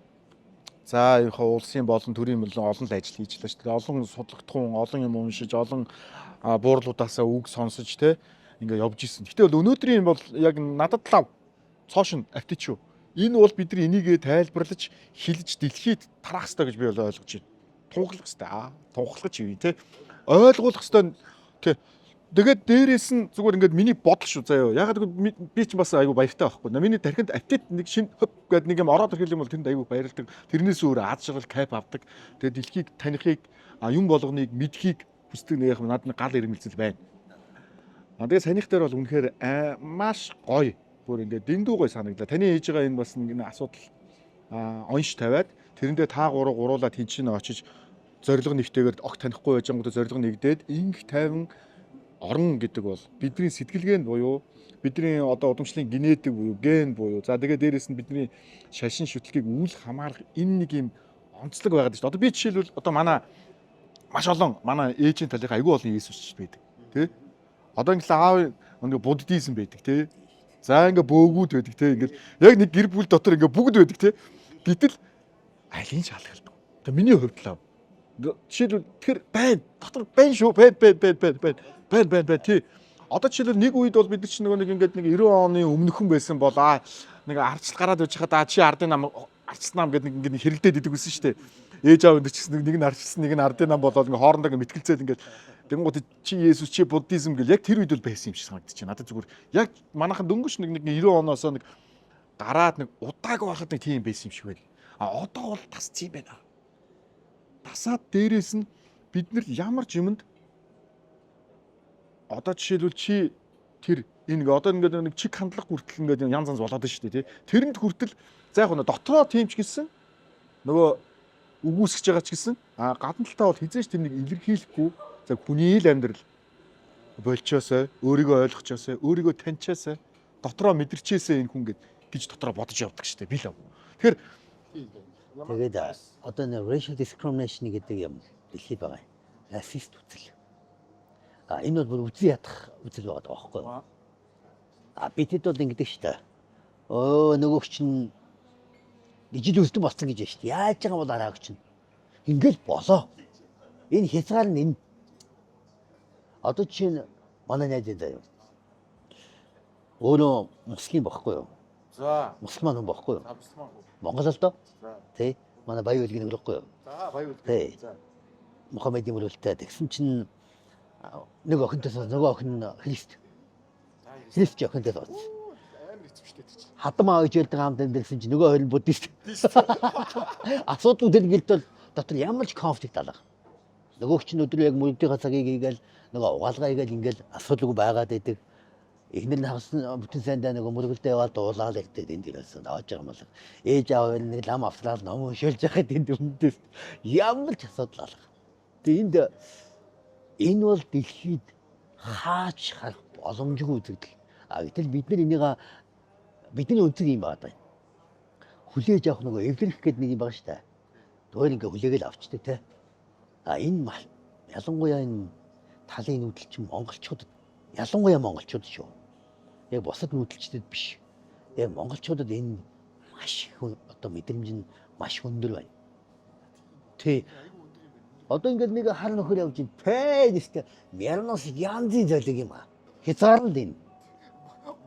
B: За яг улсын болон төрийн олон л ажил хийж лээ шүү дээ. Олон судлагдсан, олон юм уншиж, олон буурлуудаасаа үг сонсож те ингээ явж исэн. Гэтэл бол өнөөдрийн бол яг надад лав цоошин апдейт шүү. Энэ бол бидний энийгээ тайлбарлаж, хэлж дэлхийд тараах хэрэгтэй гэж би бол ойлгож байна. Тунхлах хэрэгтэй. Тунхлах юу те. Ойлгуулах хэрэгтэй. Тэгээд дээрээс нь зүгээр ингээд миний бодол шүү заяа. Ягаад гэвэл би ч бас айгу баяртай байхгүй. Миний тархинд апдейт нэг шинэ гэд нэг юм ороод ирэх юм бол тэнд айгу баярлдаг. Тэрнээс өөр аз жаргал кайф авдаг. Тэгээд дэлхийг танихыг юм болгоныг мэдхийг хүсдэг нэг юм надад гал ирмэлцэл байна. Тэгээд санийх дээр бол үнэхээр маш гоё. Бүр ингээд дэндүү гоё санагдлаа. Таны хийж байгаа энэ бас нэг асуудал онш тавиад тэрэндээ та гуруулаа тэнцэн очиж зориг нэгтэйгээр огт танихгүй байж байгаа зориг нэгдээд инх тайван орон гэдэг бол бидний сэтгэлгээнд буюу бидний одоо удамшлын генетик буюу ген буюу за тэгээ дээрэс нь бидний шашин шүтлгийг үл хамаарах энэ нэг юм онцлог байгаад шүү дээ. Одоо би жишээлбэл одоо маш олон манай ээжийн талынхаа айгүй олон Иесусч байдаг тий. Одоо ингээл аав нэг буддизм байдаг тий. За ингээ бөөгүүд байдаг тий. Ингээл яг нэг гэр бүл дотор ингээ бүгд байдаг тий. Гэтэл алийг шалгалдаг. Одоо миний хувьд л жишээлбэл тэр байна. Дотор байна шүү. Байна тий. Одоо жишээлбэл нэг үед бол бид нар чинь нэг ингээд нэг 90 оны өмнөхөн байсан бол нэг ардчил гараад байж хаад чи ардын нам ардчил нам гэдэг нэг ингээд хэрэлдээд идэг гэсэн шүү дээ. Ээж аав энэ ч нэг нь ардчилсан нэг нь ардын нам болоод ингээд хоорондоо ингээд мэтгэлцээд ингээд тэнгууд чи Есүс чи буддизм гэл яг тэр үед бол байсан юм шиг санагдчих. Надад зүгээр яг манайхан дөнгөж нэг 90 оноос нэг гараад нэг удаагүй байхад нэг тийм байсан юм шиг байл. А одоо бол тасцсан юм байна. Тасаад дээрээс нь бид нар ямар ч юмд одоо жишээлбэл чи тэр энэ одоо ингээд нэг чиг хандлага хүртэл ингээд янз янз болоод байна шүү дээ тий. Тэрэнд хүртэл за яг нь дотроо тийм ч гэсэн нөгөө үгүйсгэж байгаа ч гэсэн гадна талтаа бол хизээш тэрнийг илэрхийлэхгүй за хүний л амьдрал болчоосоо өөрийгөө ойлгочоосоо өөрийгөө таньчаасаа дотроо мэдэрчээсээ энэ хүн гэж дотроо бодож явдаг шүү дээ би л. Тэгэхээр
A: тэгээд одоо нэг racial discrimination гэдэг юм дэлхийд байгаа. Расист үзэл. Энэ бол бүр үзэн ядах үзэл байгаа байхгүй юу? Бидэд бол ингэдэг шүү дээ. Нөгөөх чинь ижил үстэн болсон гэж байна шүү дээ. Яаж байгаа бол арааг чинь. Ингээл болоо. Энэ хязгаар нь энэ. Одоо чинь манай найз заяа. Өөрөө муслим байхгүй юу?
B: за
A: Мусульман хүн байхгүй юу?
B: мусульман хүн.
A: Монгол л доо.
B: За.
A: Тий. Манай баян үлгэн нөлөхгүй юу?
B: За баян
A: Тий.
B: за.
A: Мухаммедийн мөрөлтөө тэгсэн чинь нэг охинтойс нөгөө охин нь Христ охинтойс
B: Амар эцвчтэй гэж.
A: хадам аа гэж ярьдаг хамт амьдсан чинь нөгөө хоёр нь буддист. Асуудал дэлгэлт бол дотор ямар ч конфликт алга. Нөгөөх чинь өдөр яг мөрөдийн цагийг ийгээл нөгөө угаалгаа ийгээл ингээл асуудалгүй байгаад байдаг. Эхнэр нь хагасан бүтэн сайндаа нөгөө мөргөлдөө яваад дуулаад ирдэг энэ дээрээс аваад байгаа юм бол ээж аав нэг лам авсраад ном уншуулж байхад энд өмнөдөөс ямар ч асуудал алга. Тэгээ энэ бол дэлхийд хаач харах боломжгүй үзэгдэл. Гэтэл бид нар энийг бидний өнцөг юм байна. Хүлээж авах нөгөө эвлэрэх гэдэг нэг юм байна шүү дээ. Өөр ингээ хүлээгээл авчдаг те. Энэ ялангуяа энэ талын нүүдэл чинь монголчуудад ялангуяа монголчууд шүү. Яг бусад нүүдэлчдэд биш. Яг монголчуудад энэ маш их одоо мэдрэмж нь маш өндөр байна. Тэ. Одоо ингээд нэг хар нөхөр явж ин пэйстэй мярнос янзын золиг юм аа. Хязгаарлал энэ.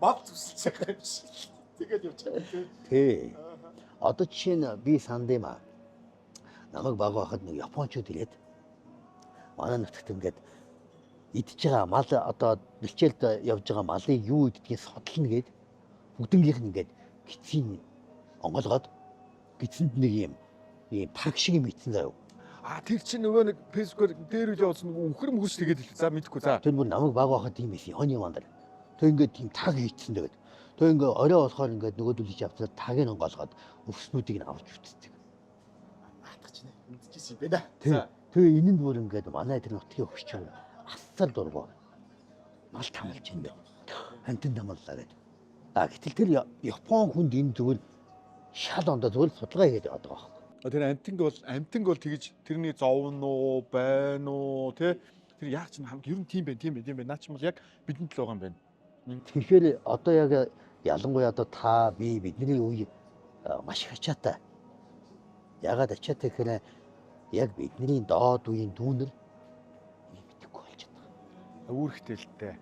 B: Мал зүсэлж байгаа юм шиг. Тэгээд явж байгаа тийм.
A: Тэ. Одоо жишээ нь би санд юм аа. Намайг бага байхад нэг японочууд ирээд манай нутагт ингээд идж байгаа мал одоо бэлчээлд явж байгаа малыг юу иддгийг судална гээд бүгднгийнх нь ингээд гитсийн онгоолгоод гитсэнд нэг юм пак шиг юм ицсэн заяа.
B: Тэр чинь нөгөө нэг фэйсбүүкээр дээр үл явуулсан үхэр мөхөс тэгээд за мэдхгүй за.
A: Тэр бүр намайг бага байхад тийм байсан хооны мандар. Тэг ингээд тийм таг хийцсэн тэгээд. Тэг ингээд орой болохоор ингээд нөгөөдөл хийж авцаад тагийг онгоолгоод өвснүүдийг нь авч үтцдэг.
B: Наатах чинь мэдчихсэн юм байна.
A: Тэгээ энэ нь бүр ингээд манай тэр нутгийн өгч юм. Асар дургу. Мал тамалж юм байна. Хантин тамаллаа гэдэг. Гэтэл тэр Япон хүнд энэ зүгээр шал ондоо зүгээр судалгаа хийгээд байгаа байхгүй.
B: Тэр амтанг бол тэгж тэрний зовн уу, байна уу, тэ тэр яг ч хамт ер нь тийм байна. Наа ч юм бол яг бидэнд л байгаа юм байна.
A: Тэгэхээр одоо яг ялангуяа одоо та бидний үе маш их ачаатай. Ягаад ачаатай гэхээр яг бидний доод үеийн дүүнер мэдхгүй болж байна.
B: Үүрэгтэй л дээ.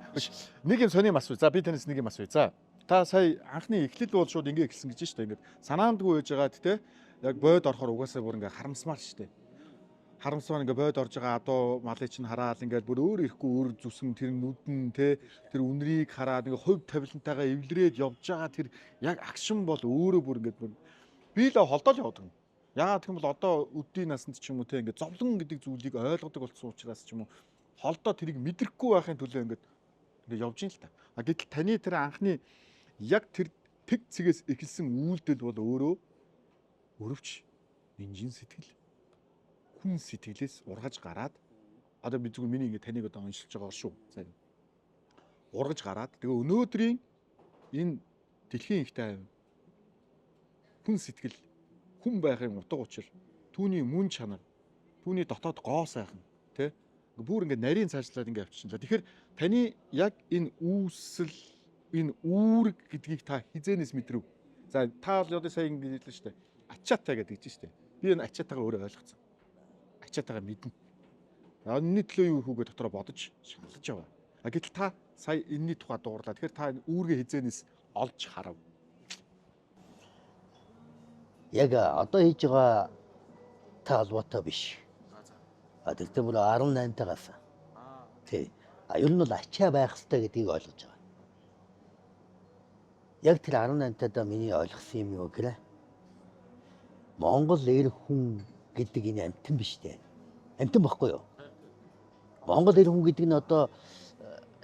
B: Нэг юм сони асуу. За би танаас нэг юм асууя. За та сая анхны эхлэл бол шууд ингэ хэлсэн гэж шүү дээ. Ингээд санаандгүй байж байгаад тэ яг бод орохоор угаасаа бүр ингээ харамсмаар шүү дээ. Харамсмаар ингээ бод орж байгаа адуу малыг чинь хараад ингээд бүр өөр ирэхгүй өөр зүсэн тэр нүдэн тэ тэр үнрийг хараад ингээ хувь тавилантайгаа эвлэрээд явж байгаа тэр яг акшн бол өөрөө бүр ингээд би л холдоод яваад байна. Яагаад гэх юм бол одоо өдний насанд ч юм уу тэ ингээ зовлон гэдэг зүйлийг ойлгодог болсон учраас ч юм уу холдоо тэрийг мэдрэхгүй байхын төлөө ингээ явж ийн л та. Гэтэл таны тэр анхны яг тэр тэг цэгээс эхэлсэн үйлдэл бол өөрөө өрөвч инжин сэтгэл хүн сэтгэлээс ургаж гараад одоо би зүгээр миний ингээ таныг одоо оншилж байгаа шүү. Сайн. Ургаж гараад тэгээ өнөөдрийн энэ дэлхийн ихтэй хүн сэтгэл хүн байхын утга учир түүний мөн чанар түүний дотоод гоо сайхан тий бүр ингээ нарийн цаашлаад ингээ авчихсан. Тэгэхээр таны яг энэ үүсэл энэ үүрэг гэдгийг та хизээнээс мэдрв. За та бол одоо сая ингэ хэллээ шүү дээ. Ачаатай гэдэг чинь шүү дээ. Би энэ ачаатайгаа өөрөө ойлгоцсон. Ачаатайгаа мэднэ. Энэний төлөө юу хүүгээ дотроо бодож шалгаж яваа. Гэтэл та сая энэний тухай дуурлаа. Тэгэхээр та үүргээ хизээнээс олж харав.
A: Яг одоо хийж байгаа та албатай биш. Тэгтээ бүр 18 тагаас. Тий. Ер нь бол ачаа байх хэрэгтэй гэдгийг ойлгож байгаа. яг тэр 18-таа миний ойлгосон юм юу гэхээр Монгол эр хүн гэдэг энэ амтан биш дээ. Амтан баггүй юу? Монгол эр хүн гэдэг нь одоо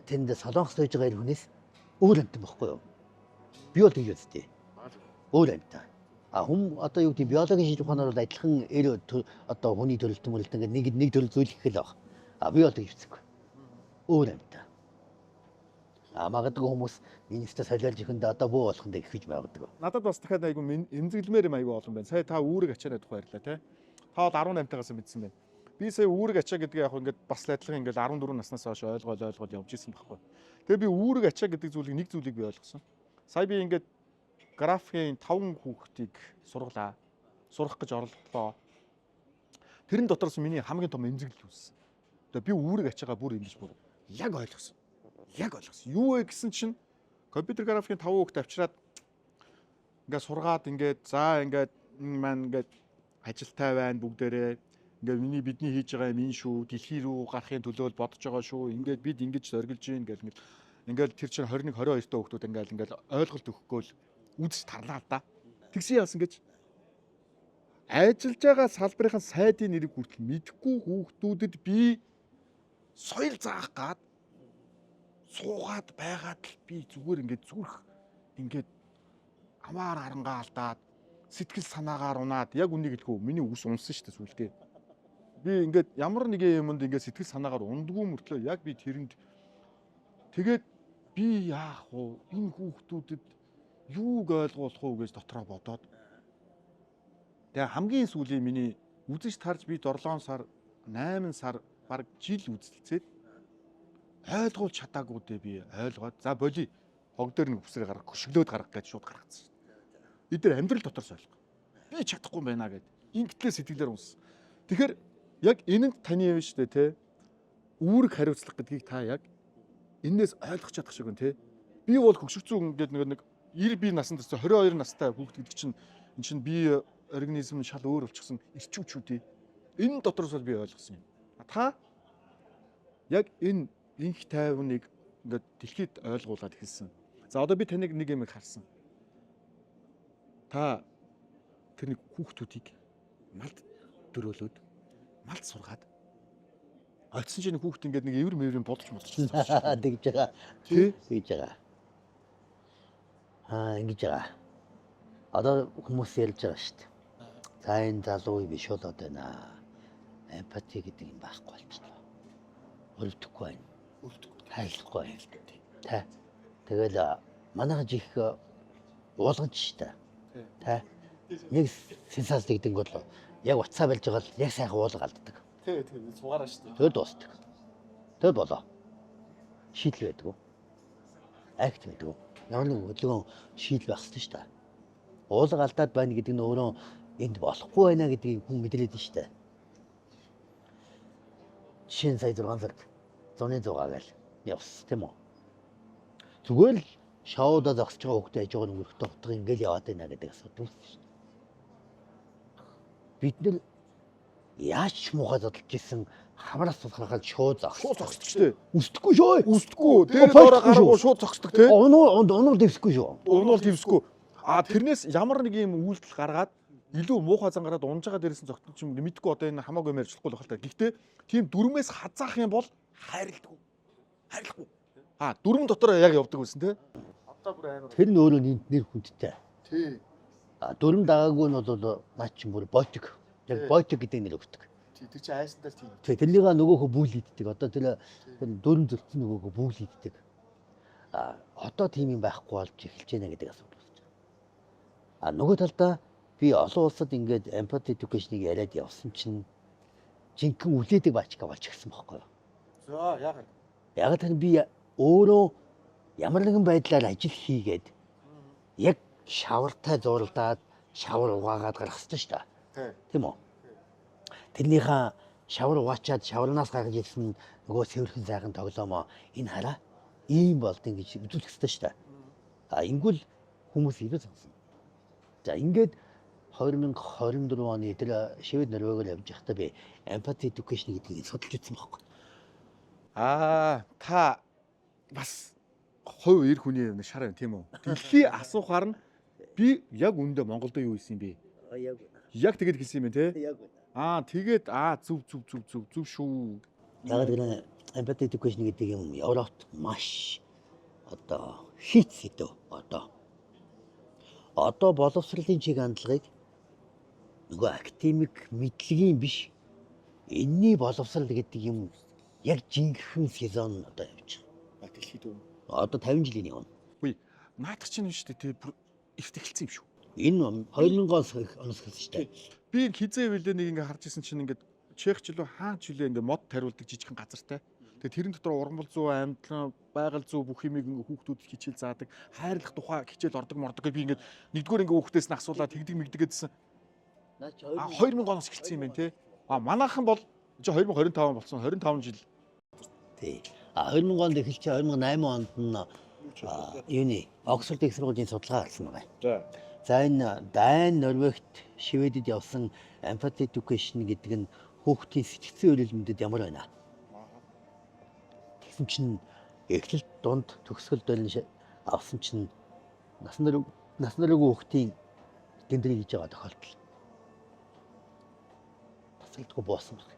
A: тэнд солонгос байж байгаа эр хүнээс өөр амтан баггүй юу? Би бол тэгж үзтээ. Өөр амтан. Хүн одоо юу гэдэг биологийн шинжилгээ ухаанаар бол адилхан эр одоо хүний төрөлт мөрөлт ингээд нэг төрөл зүйл их л баг. Би бол тэгж үзэхгүй. Өөр амтан. Магадгүй хүмүүс энэстэй солиолж ихэндээ одоо буу болох нь гэж магадгүй.
B: Надад бас дахиад айгу эмзэглэмээр юм айгу олон байна. Сая та үүрэг ачааны тухай ярьлаа те. Та бол 18-таагаас мэдсэн байна. Би сая үүрэг ачаа гэдгийг яг ингээд бас адилхан ингээд 14 наснаас хойш ойлгоод явж исэн байхгүй. Тэгээ би үүрэг ачаа гэдэг зүйлийг нэг зүйлийг би ойлгосон. Сая би ингээд графикийн 5 хүүхдийг сургалаа. Сурах гэж орлоо. Тэрэн дотроос миний хамгийн том эмзэглэл үүссэн. Тэгээ би үүрэг ачаагаа бүр ингэж бүр яг ойлгосон. Юу вэ гэсэн чинь компьютер графикийн 5 хүүхд авчираад ингээд сургаад ингээд за ингээд маань ингээд ажилтай байна бүгдээрээ ингээд бидний хийж байгаа юм энэ шүү дэлхий рүү гарахын төлөө бодож байгаа шүү ингээд бид ингэж зоргилж гин гэл ингээд тэр чинь 21 22 та хүүхдүүд ингээд ойлголт өгөхгүй л үзэж тарлаа л да. Тэгсэн яасан гэж ажиллаж байгаа салбарын сайдын нэрийг хүртэл мэдэхгүй хүүхдүүдэд би соёл заах гад суугаад байгаад л би зүгээр ингээд зүрх ингээд амаар харангаа алдаад сэтгэл санаагаар унаад яг үнийг хэлэхүү миний үс унсан шүү дээ сүлдээ. Би ингээд ямар нэг юмд ингээд сэтгэл санаагаар ундгүй мөртлөө яг би тэрэнд тэгээд би яах вэ? Энэ хүүхдүүдэд юуг ойлгуулах уу гэж дотроо бодоод. Тэгээ хамгийн сүүлийн миний үзэж тарж би 7 сар 8 сар баг жил үзэлцээд ойлгуулж чадаагүй дээ би ойлгоод за боли хог дээр нэг хүсрээ гаргах хөшөглөөд гаргах гэж шууд гаргацсан. Эдгээр амьдрал доторс ойлгоо. Би чадахгүй юм байна гэд ингэтлээ сэтгэлээр унсан. Тэгэхээр яг энэ нь таны юм шүү дээ те. Үүрэг хариуцлага гэдгийг та яг энээс ойлгох чадах шиг байна те. Би бол хөгшөрцөн ингээд нэг 90 бие насанд төрсөн 22 настай хүүхд гэдэг чинь энэ чинь бие организм нь шал өөр болчихсон ирчүүчүүдээ. Энэ дотроос бол би ойлгосон юм. Та яг энэ инх тайвныг ингээд дэлхийд ойлгуулад хэлсэн. За одоо би таныг нэг юм харсан. Та тэр нэг хүүхдүүдийг малд дөрөөлөөд малд сургаад очсон чинь хүүхд ингээд нэг эвэр мэврийн бодож молчихсон.
A: Тэгж байгаа.
B: Тий?
A: Тэгж байгаа. Ингэж байгаа. Одоо хүмүүс ярьж байгаа шүү дээ. За энэ залуу биш болоод байна. Эмпати гэдэг юм байхгүй болчихлоо. Өлдөхгүй байна. Хайрлахгүй байна. Тэгэл манайхан жих уулгаж штэ. Нэг сенсац гэдэг бол яг уцаа барьж байгаа л яг сайхан уулга алддаг.
B: Тий, цугаараа штэ.
A: Тэгэд дуустдаг. Тэгэд болоо. Шийдэл байдаг. Акт байдаг. Ямар нэг хөдөлгөөн шийдэл байх хэрэгтэй штэ. Уулга алдаад байна гэдэг нь өөрөө энд болохгүй байна гэдгийг хүн мэдрээд штэ. Жишээ нь сая 6 сард 100-100 гаал явс тийм үү. Зүгээр л шоуда зогсож байгаа хүүхдээ аж байгаа нүрхтээ утга ингээл яваад байна гэдэг асуудал шүү дээ. Бид нэр яаж муухай зодолж исэн хамраас тусахад шууд
B: зогсдог шүү дээ.
A: Үсдэхгүй шүү.
B: Үсдэхгүй. Тэр доороо гарахгүй шууд зогсдог тий.
A: Унуул дэвсэхгүй шүү.
B: Унуул дэвсэхгүй. Тэрнээс ямар нэг юм үйлдэл гаргаад илүү муухай зангараад унж байгаа дээрээс нь зогтсон ч юм мэдхгүй одоо энэ хамаагүй мэржлэхгүй л байх л та. Гэхдээ тийм дүрмээс хазаах юм бол хайрлахгүй. Дүрм дотор яг явдаг байсан тий. Одоо бүр амар.
A: Тэр нь өөрөө нэр хүндтэй.
B: Тий.
A: Дүрм дагаагүй нь бол наа чи бүр ботик. Яг ботик гэдэг нэр өгдөг.
B: Тий, тэр чинь айсандаа тийм.
A: Тий, тэрнийга нөгөөхөө бүүлийддэг. Одоо тэр дүрм зөрчсөн нөгөөхөө бүүлийддэг. Одоо тийм юм байхгүй болж эхэлж байна гэдэг асуудал болж байгаа. Нөгөө талдаа би олон улсад ингээд empathy education-ыг яриад явсан чинь жинхэнэ үлээдэг баачка болж гисэн байхгүй юу?
B: За, яагаад?
A: Яг тэр би өөрөө ямар нэгэн байдлаар ажил хийгээд яг шавартай зуралдаад шавар угаагаад гарах хэрэгтэй шүү дээ. Тийм үү? Тэрнийхээ шавар угаачаад шаварнаас гаргаж ирсэн нөгөө цэвэрхэн сайхан тоглоомоо энэ хараа ийм болдсон гэж үзүүлэх хэрэгтэй шүү дээ. Ингүүл хүмүүс ирээ сонсон. За ингээд 2024 оны тэр Швед Норвегиор явж байхдаа би empathy education гэдгийг судалж үзсэн байхгүй.
B: Та бас хувь эр хүний шар байна тийм үү? Дэлхий асуухаар нь би яг үндэ Монголд юу хийсэн юм бэ?
A: Яг
B: Яг тэгэд хэлсэн юм байна те.
A: яг
B: Тэгээд зөв шүү.
A: яг тэр empathy education гэдэг юм Европт маш одоо хит хэдөө одоо боловсролын чиг хандлагыг нөгөө академик мэдлэгийн биш энэний боловсрал гэдэг юм яг жинхэнэ сезон одоо явж байгаа.
B: Дэлхийд үү?
A: Одоо 50 жилийн явна.
B: Үгүй наадах чинь нь шүү дээ. Бүр эрт эхэлсэн юм шүү.
A: Энэ 2000-оос эхэлсэн шүү дээ.
B: Би хизээ вэлээ нэг ингээ харж исэн чинь ингээд Чех ч үлээ хаан ч үлээ ингээ мод тариулдаг жижигхэн газартай. Тэгээ тэрэн дотор ургамал зүй, амьдлан, байгаль зүй бүх юмыг ингээ хүүхдүүд хичээл заадаг, хайрлах тухай хичээл ордог мордог гэж би ингээ нэгдүгээр ингээ хүүхдээс нь асуулаад тэгдэг мэгдэгэдсэн. 2000 оноос эхэлсэн юм байна те. Манайхан бол 2025 болсон 25 жил.
A: Тий. 2000 онд эхэлж 2008 онд нь юуны Оксфорд их сургуулийн судалгаа гарсан байна. За энэ Дайн, Норвегт, Шведэд явсан empathy education гэдэг нь хүүхдийн сэтгцэн өрөлмөдөд ямар байна? Тэгсэн чинь эхлэлт дунд төгсгөл дөрн авсан чинь наснарууг хүүхдийн тэмдрийг хийж байгаа тохиолдол. Тасалдгүй буусан баг.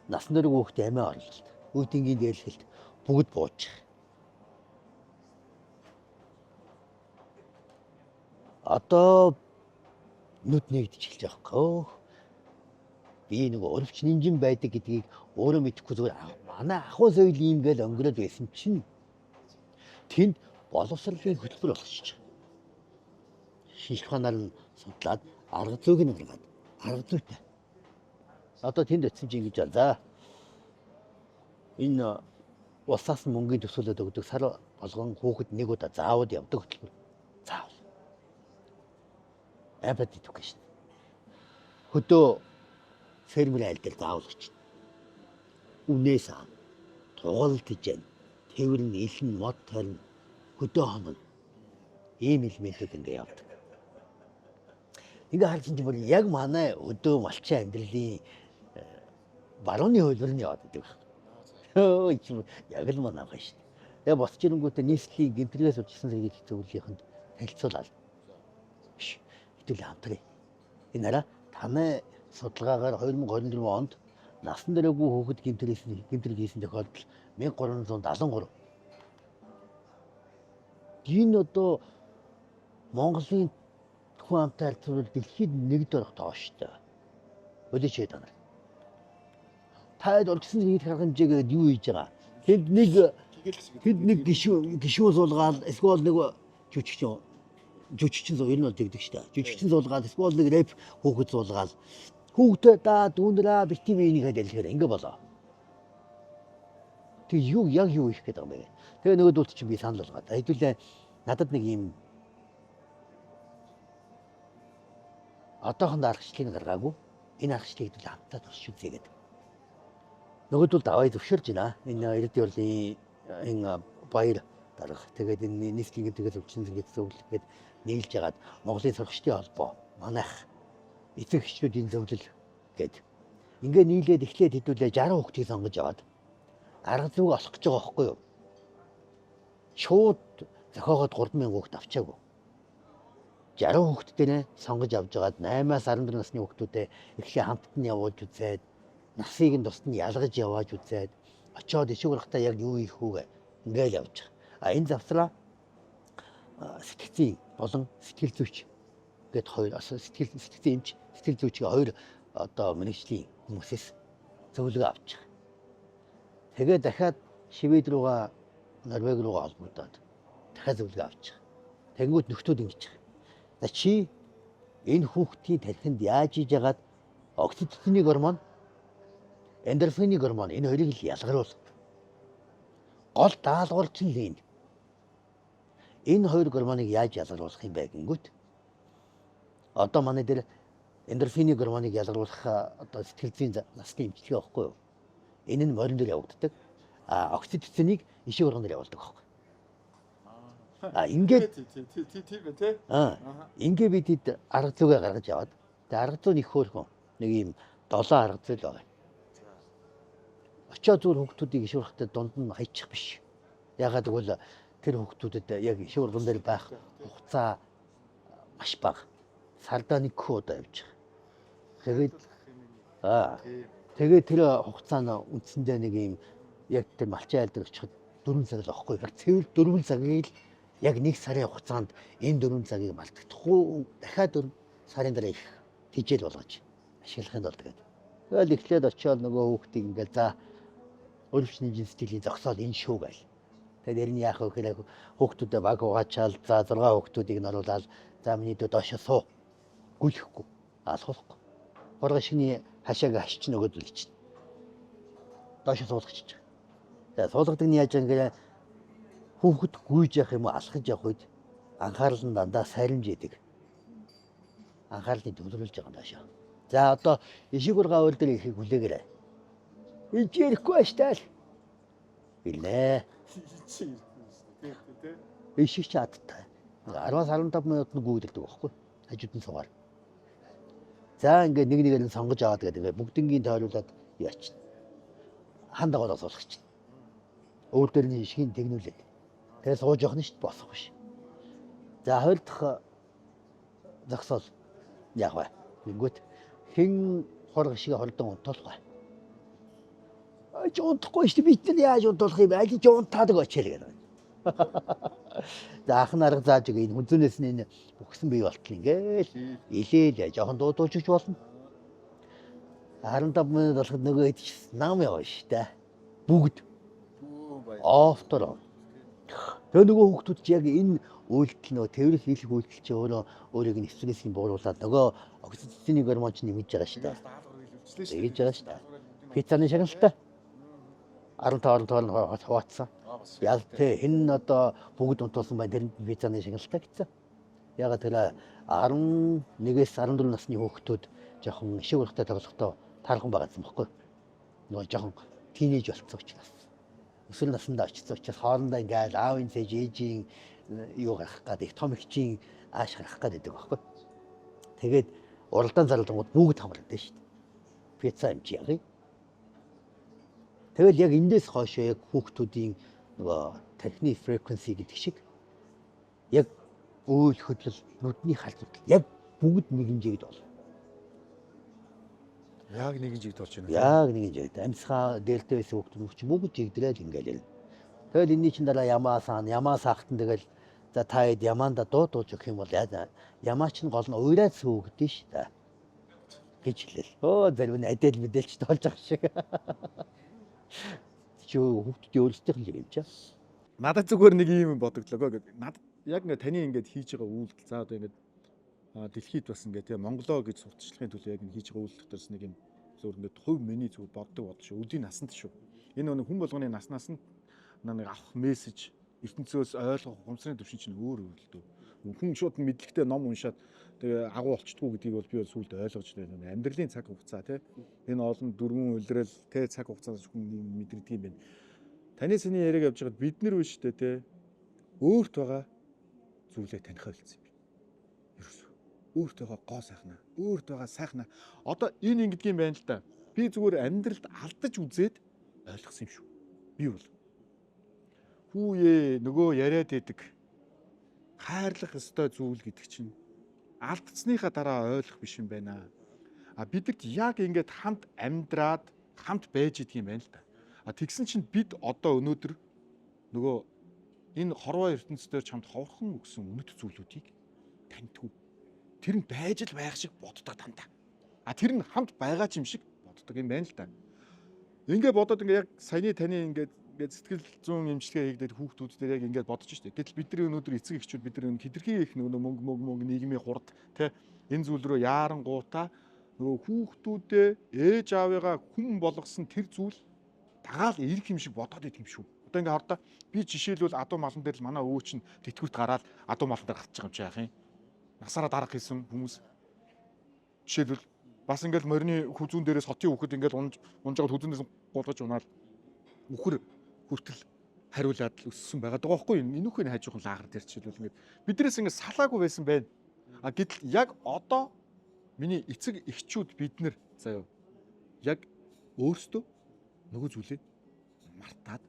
A: Наснарууг хүүхдийн амиа орлолт, үүдингийн дээрлэлт бүгд бууж. Одоо нүд нэгдэж эхэлж байгаа хөө. Би нөгөө өрөвч нинжин байдаг гэдгийг өөрөө мэдэхгүй зүгээр манай ахуй соёл ийм гэж өнгөрөөд байсан чинь тэнд боловсролын хөтөлбөр болгочих. Шинжлэх ухаанаар нь судлаад арга зүйг нь гаргаад арга зүйтэй. Одоо тэнд очив чинь ингэж байна. За энэ усаас мөнгөний төсөөлөд өгдөг сар болгон хүүхэд нэг удаа заавал явдаг хөтөлбөр. Заавал. Empathy education. Хөдөө фермер айл дээр заавал очив. Үнээс аа тугалдж जैन. Тэвэр нь илэн мод тарин хөдөө хоног. Ийм элементүүд ингээ явдаг. Ингээ харж чинь бүр яг манай өдөө малчин амьдралын барууны хөлбөр нь яваад байдаг. Өө яг л манай байгаа шүү дээ. Тэгээ босч ирэнгүүтээ нийслэлийн гэмтрээс учирсан зэрэг зөвлөлийнхэнд танилцуулаад. Биш. Хэдүүл хамтраа. Энэ хараа танай судалгаагаар 2024 онд насан дараагүй хүүхэд гэмтрэг хийсэн тохиолдол 1373. Энэ одоо Монголын хүн амтай харьцуулбал дэлхийд нэгд орох тооштой. Өдөөч яа танаа. Таад орчихсон зүйл харах хэмжээгээд юу хийж байгаа? Тэнд нэг гişүү суулгаад эсвэл нэг жүжигчин зул энэ бол тэгдэг шүү дээ. Жүжигчин суулгаад эсвэл нэг рэп хүүхэд суулгаад хүүхдээ да дүүнраа битимэнийг хэлэхээр ингэ болоо. Тэг юу их гэдэг юм бэ? Тэгээ нөгөөдөлт чинь би санал болгоод. Хэдүүлээ надад нэг юм одоохон аргачлалыг гаргаагүй. Энэ аргачлалыг хэдүүлээ хамтдаа турш үзье гэдэг. Нөгөөдөлт аваа зөвшөөрж байна. Энэ эрдэнэ урлагийн энэ баяр дарга. Тэгээд энэ нийслэлийн гэмтгээс өвчин зэрэг зөвлөлгээд нийлж ягаад Монголын сурагчдын холбоо манайх эцэг эхчүүдийн зөвлөл гээд ингээ нийлээд эхлээд хэдүүлээ 60 хүүхдийг сонгож аваад арга зүг олох гэж байгаа байхгүй юу? Шууд зохиогоод 3000 хүүхд авчаагүй. 60 хүүхдтэй сонгож авч жагаад 8-аас 14 насны хүүхдүүдэд эхлээ хамтд нь явуулж үзээд насыг нь тусад нь ялгаж явааж үзээд очиод ишиг урахтаа яг юу хийх үү ингээл явж байгаа. Энэ завсраа сэтгцийн болон сэтгэл зүйч гэд хоёр сэтгцийн эмч сэтгэл зүйчийн хоёр одоо мэргэжлийн хүмүүсээс зөвлөгөө авч байгаа. Тэгээд дахиад Швед руугаа Норвег руугаа холбогдоод дахиад зөвлөгөө авч байгаа. Тэнгүүд нөхдүүд ингэж байгаа. За чи энэ хүүхдийн тархинд яаж хийж яагаад окситоцины гормон, эндорфины гормон энэ хоёрыг л ялгаруул. Гол даалгаварч нь энэ. Энэ хоёр гормоныг яаж ялгаруулах юм бэ гингүүт? Одоо манай дээр эндорфины гормоныг ялгаруулах одоо сэтгэл зүйн насны эмчилгээ байхгүй юу? Энэ нь морин дээр явагддаг. Окситоциныг ишиг урган дээр явуулдаг байхгүй. Ингээд
B: тийм тий.
A: Ингээ бидэд арга зүйгээ гаргаж яваад. Тэгээ арга зүй их хөөрхөн нэг юм 7 арга зүй л байгаа. Очоод зүгээр хүүхдүүдийг ишүүрэхдээ дунд нь хаячих биш. Ягаад гэвэл тэр хүүхдүүдэд яг иш урган дээр байх хугацаа маш бага. Сардаа нэг удаа явж байгаа. Тэгээд тэр хугацааны үндсэндээ нэг юм яг тэр малчин айл дээр очиход 4 цаг л авахгүй. Цэвэр 4 цагийг л яг нэг сарын хугацаанд энэ 4 цагийг малтагдахгүй дахиад 4 сарын дараа их тижэл болгож ашиглахын тулд тэгээд. Тэгэл эхлээд очиод нөгөө хүүхдийг ингээл за өрөвчний жин стилийн зогсоол энэ шүү гээл. Тэгээд ер нь яах вэ гэхээр хүүхдүүдэд баг угаачаал за 6 хүүхдүүдийг нь оруулаад за миний дөө доошо суу. Гүйлэхгүй. Суулгахгүй. Хоргоо шиний хашааг хашч нөгөөд л чинь. Доошо суулгачих. За суулгадаг нь яаж ингэхээр хүүхэд гүйж явах юм уу алхаж явах үед анхаарал нь дандаа сайрамж идэг. Анхаарлыг төвлөрүүлж байгаа юм доошо. За одоо ишиг ургаа уул дээр ихийг хүлээгээрэй. Энд ирэхгүй байж таа л. Билээ. Ишиг ч адтай. 10-аас 15 минутанд гүйдэлдэг байхгүй. Хажууд нь суугаар. За ингээд нэг нэгээр нь сонгож аваад гэдэг бүгднгийн тойруулаад яач. Хандагаа суулгах чинь. Өөр дээр нь ишгийг тэгнүүлээд. Тэгээ сууж явах нь шүү дээ босох биш. За хоёр дахь зогсоол яг бай. Тэнгүүт хэн хорго шиг хордон унтуулах бай. Унтахгүй шүү дээ бид нар яаж унтуулах юм бэ? Аль ч унтаадаг очил гэдэг. За ахын арга зааж өгөө энэ хүнзэнээс нь энэ бүхсэн бий болтол ингээл илээл жоохон дуудуулж өгч болно. 15 минут болоход нөгөө хэд ч нам яваа шүү дээ. Бүгд офтор. Тэгээ нөгөө хүүхдүүд ч яг энэ үйлдэл нөгөө тэрвэр хийх үйлдэл чи өөрөө өөрийг нь стрессийн бууруулаад нөгөө окситоцины гормон ч нэмж байгаа шүү дээ. Тэгж байгаа шүү дээ. Пиццаны шагналтай 15 хуваацсан. Яг тэ энэ одоо бүгд унтуулсан байна тэрэнд пиццаны шагналтай гэсэн. Ягаад тэр 11-ээс 14 насны хүүхдүүд жоохон ишиг ургатай тоглохдоо таархан байгаадсан байхгүй. Нөгөө жоохон тийнейж болцсон учраас. Өсвөр насндаа очсон учраас хоорондоо ингээл аавын цээж ээжийн юу гарах гээд их том ихчийн ааш гарах гээд байдаг байхгүй. Тэгээд уралдаан зарлангууд бүгд хамраад шүү дээ. Пицца юм чи яг. Тэгэл яг эндээс хойшоо яг хүүхдүүдийн нөгөө техник frequency гэдэг шиг яг үйл хөдлөл нүдний халдвар яг бүгд нэгэн жигд бол.
B: Яг нэгэн жигд болж байна.
A: Яг нэгэн жигд. Амьсгаа дээлтэй байсан хүүхдүүд ч бүгд жигдрээд ингээл. Тэгэл энэний чин дараа ямаа саахтан тэгэл за та хэд ямаанда дуудуулж өгөх юм бол ямаач нь гол нь уурай сүүгдэн ш та гэж хэлэл. Оо зарим нь адил мэдээлч тоолж байгаа шиг. Чөө хүүхдүүдийн өөрсдийнх нь юм чаа.
B: Надад зүгээр нэг юм бодогдлоо. Надад яг ингээ таны ингээд хийж байгаа үйлдэл за одоо ингээд дэлхийд бас ингээ тийм Монголоо гэж сурталчлахын төлөө яг хийж байгаа үйлдэл төрс нэг юм зөвөр ингээд хувь миний зөв боддог бодол шүү. Үдийн насанд шүү. Энэ хүн болгоны наснаас нь нэг авах мессеж ертөнцөөс ойлгох ухамсарын төвшин чинь өөр өөр л дөө. Хүн шууд мэдлэгтэй ном уншаад тэгээ агуу болчтгүй гэдгийг бол би бол сүүлд ойлгож байна. Амьдралын цаг хугацаа тий. Энэ олон дөрвөн улирал тий цаг хугацаанд хүн мэдэрдэг юм байна. Таны сэний яриаг явж байгаад бид нар биш үү тий. Өөрт байгаа зүйлээ таних ойлцсон юм. Ерөөсөө өөрт байгаа гоо сайхнаа, өөрт байгаа сайхнаа. Одоо энэ ингэдэг юм байна л да. Би зүгээр амьдралд алдаж үзээд ойлгосон юм шүү. Би бол хүүе нөгөө яриад идэг хайрлах ёстой зүйл гэдэг чинь алдцсныхаа дараа ойлгох биш юм байна. Бидэрт яг ингээд хамт амьдраад хамт байж идэг юм байна л да. Тэгсэн чинь бид одоо өнөөдөр нөгөө энэ хорвоо ертөнцийн чамд ховорхон өгсөн үнэт зүйлүүдийг таньдгүй. Тэр нь байж л байх шиг боддог дандаа. Тэр нь хамт байгаа ч юм шиг боддог юм байна л да. Ингээ бодоод ингээ яг саяны таны ингээд сэтгэл зүйн эмчилгээ хийгдээд хүүхдүүд дээр яг ингээд бодож штэ. Гэтэл бидний өнөөдөр эцэг эхчүүд бид нар хитрхи их нөгөө мөнгө нийгмийн хурд тэ энэ зүйл рүү яарангуудаа нөгөө хүүхдүүдээ ээж аавыгаа хүн болгосон тэр зүйл дагаал ирэх юм шиг бодоод идэх юм шүү. Одоо ингээ хардаа би жишээлбэл адуу малан дээр л манай өвөө чинь тэтгэврт гараад адуу малан дээр гатчих юм чи яах юм. Насаараа дарах гэсэн хүмүүс жишээлбэл бас ингээл морины хүзүүн дээрээс хотын хүүхэд ингээл унжгаад хүзүүнээс гулгаж унаад үхэр хүртэл хариулаад л өссөн байгаа даа байхгүй юу? Энүүхний хажуухан лагер дээр жишээлбэл ингээд биднээс ингээд салаагүй байсан байна. Гэтэл яг одоо миний эцэг эхчүүд бид нар заяа яг өөрсдөө нөгөө зүйлээ мартаад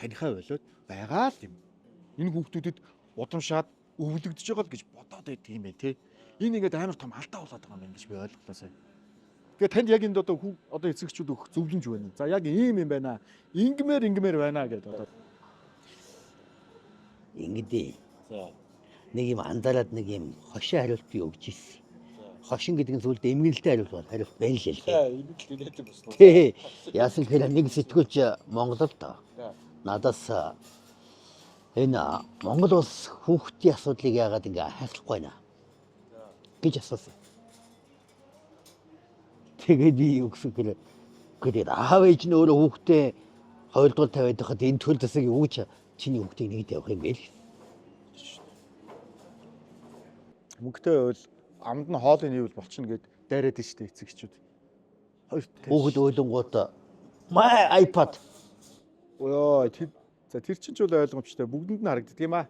B: танихаа болоод байгаа л юм. Энэ хүүхдүүдэд удамшаад өвлөгдөж байгаа л гэж бодоод байдаг юм байна те. Энэ ингээд амар том алдаа болоод байгаа юм байна гэж би ойлголоо сая. Тэгээ танд яг энд одоо эцэгчүүд өгөх зөвлөмж байна. За яг ийм юм байна. Ингмээр байна гэдэг одоо.
A: Ингэдэй.
B: За.
A: Нэг юм андараад нэг юм хошин хариулт би өгч ирсэн. Хошин гэдэг нь зөвлөд эмгэнэлтэй хариулт байна л л.
B: Энийг л хэлээд босноо.
A: Тий. Яасан гэхээр нэг сэтгүүлч Монголд надаас энэ Монгол улс хүүхдийн асуудлыг яагаад ингэ хайрлахгүй байна гэж асуусан. Тэгээд би юу гэсэн хэрэг гэдэг аав ээж нь өөрөө хүүхдээ 2 дугаар тавиад байхад энэ төл засаг юу ч чиний хүүхдийг нэгд явах юм гээл.
B: Мөнгөтэй бол амд нь хоолын нийвэл болчихно гэд дайраад штэ эцэгчүүд.
A: Хүүхэд ойлонгууд my iPad.
B: Ой тэр чинь ч үл ойлгомжтой бүгдэнд нь харагддаг юм аа.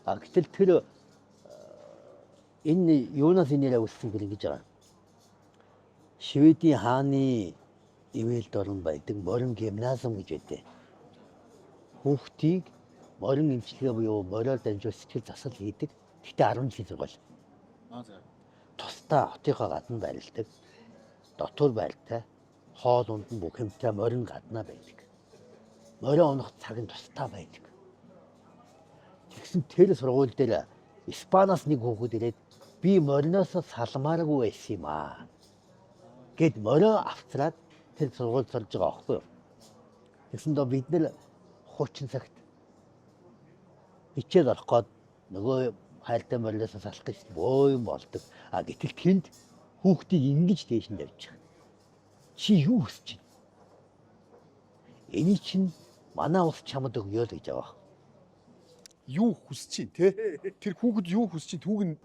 A: Гэтэл тэр энэ юунаас инээрээ үссэн гэр ингэж байгаа. Шведийн хааны ивэлд орон байдаг морин гимназиум гэж байдэ. Хүүхдийг морин эмчилгээ буюу мориор дамжуул сэтгэл засал хийдэг. Гэхдээ 10 жилийн сургууль.
B: За.
A: Тусдаа хотынхоо гадна байрладаг. Дотор байртай. Хоол унд нь бүх юмтай морин гаднаа байдаг. Морин унах цаг нь тусдаа байдаг. Тэгсэн тэр сургууль дээр Испаниас нэг хүүхэд ирээд би мориноос салмааргүй байсан юм аа. Гэт морио авцраад тэр сургууль сурж байгаа аахгүй юу. Тэгсэн доо бид нэр 30 цагт хичээл орох гээд нөгөө хайртай мориноос салах гэж бөө юм болдог. Гэтэл тэнд хүүхдийг ингэж дээш нь тавьж байгаа. Чи юу хүсэж байна? Эний чинь манай улс чамд өгөө л гэж байгаа.
B: Юу хүсэж чинь те? Тэр хүүхэд юу хүсэж чинь түүг нь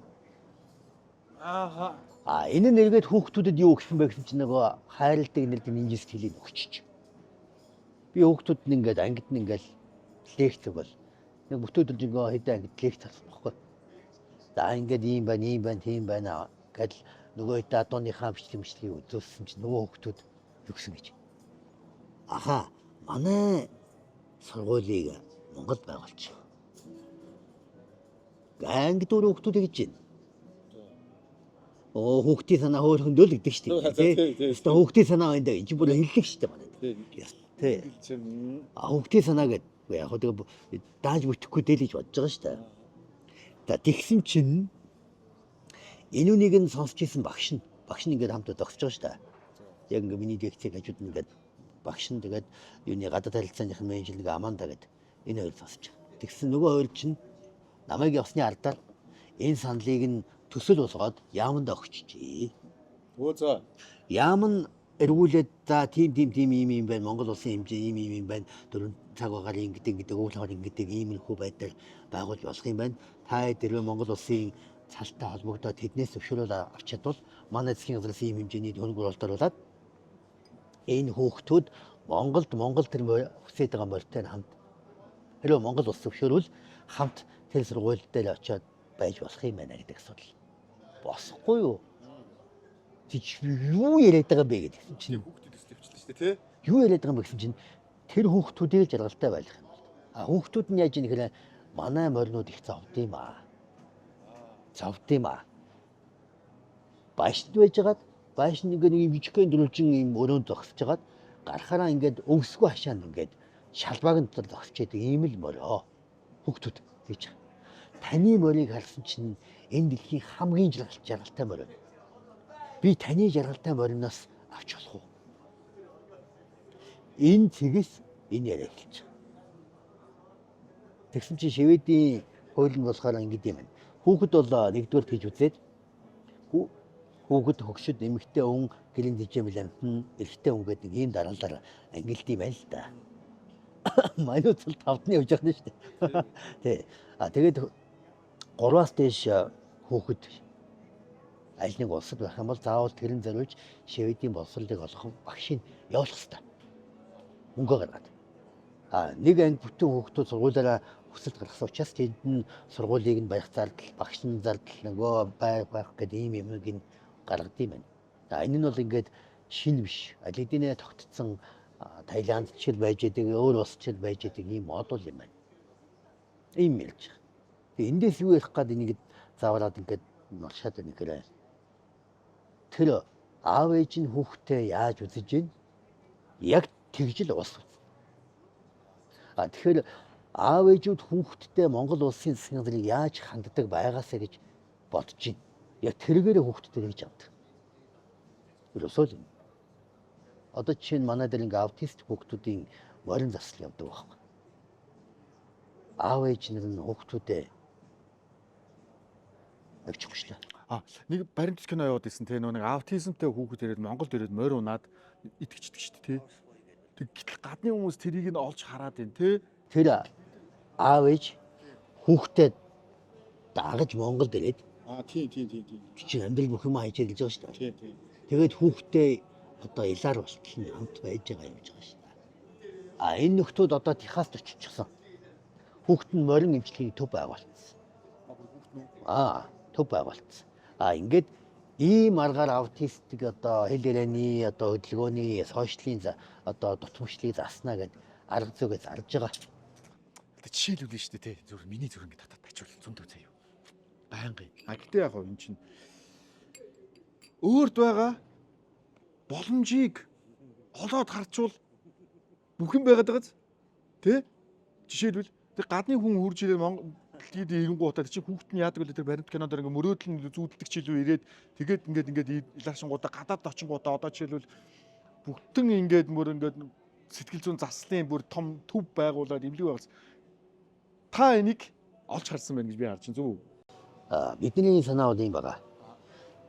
A: Энэ нэргээд хүүхдүүдэд юу өгсөн бэ гэсэн чинь нөгөө хайрладаг нэрд нинжис хэлийг өгчиж. Би хүүхдүүд нь ингээд ангид нь ингээд лекц өгөл. Нэг бүтөөдөр жингээ хэдэн ангид лекц авсан байхгүй. За ингээд ийм байна, тийм байна гэж нөгөө дадууныхаа бичлэгийг үзүүлсэн чинь нөгөө хүүхдүүд өгсөн гэж. Манай сургуулийг Монголд байгуулчих. Анги дөрөв хүүхдүүд гэж байна. Хүүхдийн санаа хөөрхөндөө л гэдэг шүү дээ. Өөртөө хүүхдийн санаа байна гэж бүр хэллэг шүү дээ манай. Тий. Хүүхдийн санаа гэдэг яг хөө дааж бүтэхгүй дээ гэж бодож байгаа шүү дээ. За тэгсэн чинь энэ үнийг нь сонсч ирсэн багш нь ингээд хамтдаа зогсож байгаа шүү дээ. Яг ингээд миний лекцийг хажууд нь ингээд багш нь тэгээд юуны гадаад харилцааных нь менежер нэг Аманда гэдэг энэ хоёр сонсож байгаа. Тэгсэн нөгөө хоёр чинь намайг явсны ардаар энэ саналыг нь төсөл болгоод яаманд өгчжээ.
B: За.
A: Яам нь эргүүлээд за тийм ийм байна. Монгол улсын хэмжээ ийм байна. 4 цаг агаар ингэдэг үйл хавар ингэдэг иймэрхүү байдлаар байгуул болох юм байна. Та дэрвээ Монгол улсын цалтай холбогдоод тэднээс зөвшөөрөл авч чадвал манай засгийн газраас ийм хэмжээний хөрөнгө оруулаад энэ хүүхдүүд Монгол тэр хүсэж байгаа морьтой хамт хэрвээ Монгол улс зөвшөөрвөл хамт тэр сургууль дээр очиод байж болох юм байна гэдэг асуудал. Босхгүй юу? Юу яриад байгаа бэ гэдэг чинь
B: Хүүхдүүдээс төвчлээ шүү дээ, тий?
A: Юу яриад байгаа юм бэ гэсэн чинь тэр хүүхдүүдийг л жаргалтай байлгах юм бол. Хүүхдүүд нь яаж ийм гэхээр манай моринууд их зовд юм аа. Баашд байжгаад бааш нэг жижигхэн дөрвөлжин ийм өрөөнд зогсож хагаад гарахаараа ингээд өвсгөө хашаанд ингээд шалбааг нь зогсож байдаг ийм л морио. Хүүхдүүд гэж. Таны морийг харсан чинь энэ дэлхийн хамгийн жаргалтай морио. Би таны жаргалтай мориноос авч болох уу? Энэ цэгээс энэ яриа хэлж байгаа. Тэгсэн чинь Шведийн хууль нь болохоор ингэдэм юм байна. Хүүхэд бол нэгдүгээр тэгж үзээд хүүхэд хөгшөд эмэгтэй өн гэрийн дэжэм ламтан эрэгтэй өн гэдэг ийм дараалал ангилд юм байна л да. Манай цол 5-ны явж байгаа нь шүү дээ. Тий. Тэгээд 3-аас дээш хүүхэд аль нэг улсад байх юм бол заавал тэрэн зориулж Шведийн боловсролыг олох багшийг явуулах хэрэгтэй. Мөнгө гаргаад. Нэг анги бүтэн хүүхдүүд сургуулаараа хүсэлт гаргасан учраас тэнд нь сургуулийг нь барих зардал, багш нь зардал нөгөө байх гэдэг ийм юмыг нь гаргадаг юм байна. Энэ нь бол ингээд шин биш. Аль хэдийнэ тогтцсон Таиланд ч байж байгаа, өөр улс ч байж байгаа ийм модуль юм байна. Ийм мэлж. Тэгээ эндээс юу ярих гээд энийг заавараад ингээд нуршаад байна гэхээр тэр аав ээж нь хүүхдээ яаж үзэж байна? Яг тэгж л уус. Тэгэхээр аав ээжүүд хүүхдтэй Монгол улсын засгийн газрыг яаж ханддаг байгаасаа гэж бодож байна. Яг тэргээрээ хүүхдтэй гэж авдаг. Ерөөсөө л. Одоо чинь манай дээр ингээ аутист хүүхдүүдийн морин засал явдаг байхгүй. Аав ээж нар нь хүүхдүүдээ авчихгүй шүү дээ.
B: Нэг баримт кино яваад исэн те нэг аутизмтай хүүхэд ирээд Монголд ирээд морь унаад итгэждэг шүү дээ те. Гэтэл гадны хүмүүс тэрийг нь олж хараад байна те.
A: Тэр аав ээж хүүхдээ дагаж Монголд ирээд
B: Тийм.
A: чинь амьдрал бүх юм хайж ирж байгаа шүү дээ.
B: Тийм.
A: Тэгээд хүүхдээ одоо илаар болтол нь хамт байж байгаа юм жаа шүү дээ. Энэ нөхдүүд одоо Техаст очичихсан. Хүүхэд нь морин эмчилгээний төв байгуулсан. Төв байгуулсан. Ингээд ийм аргаар аутистик одоо хэл ярианы одоо хөдөлгөөний сошиалын одоо дутмагшлыг заснаа гэдэг арга зүйгээ зарж байгаа.
B: Жишээлбэл нь шүү дээ те. Зүгээр миний зүрх ингээд татаад тачвал зөндөө заяа. Байнгын. Гэтээ яг энэ чинь өөрд байгаа боломжийг олоод харчвал бүх юм байгаад байгааз. Тэ? Жишээлбэл тэр гадны хүн хурж ирээд Монголд ирэнгуутаа чи хүүхэд нь яадаг вэ тэр баримт кинодор ингээ мөрөөдөл нь зүүдэлдэг чилүү ирээд тэгээд ингээд илаашингуудаа гадаад очингуудаа одоо жишээлбэл бүгдэн ингээд мөр ингээд сэтгэл зүйн заслын бүр том төв байгуулад имлэг байгуулсан. Та энийг олж харсан байна гэж би харж байна зүг үү?
A: Бидний санаа бол юм байна.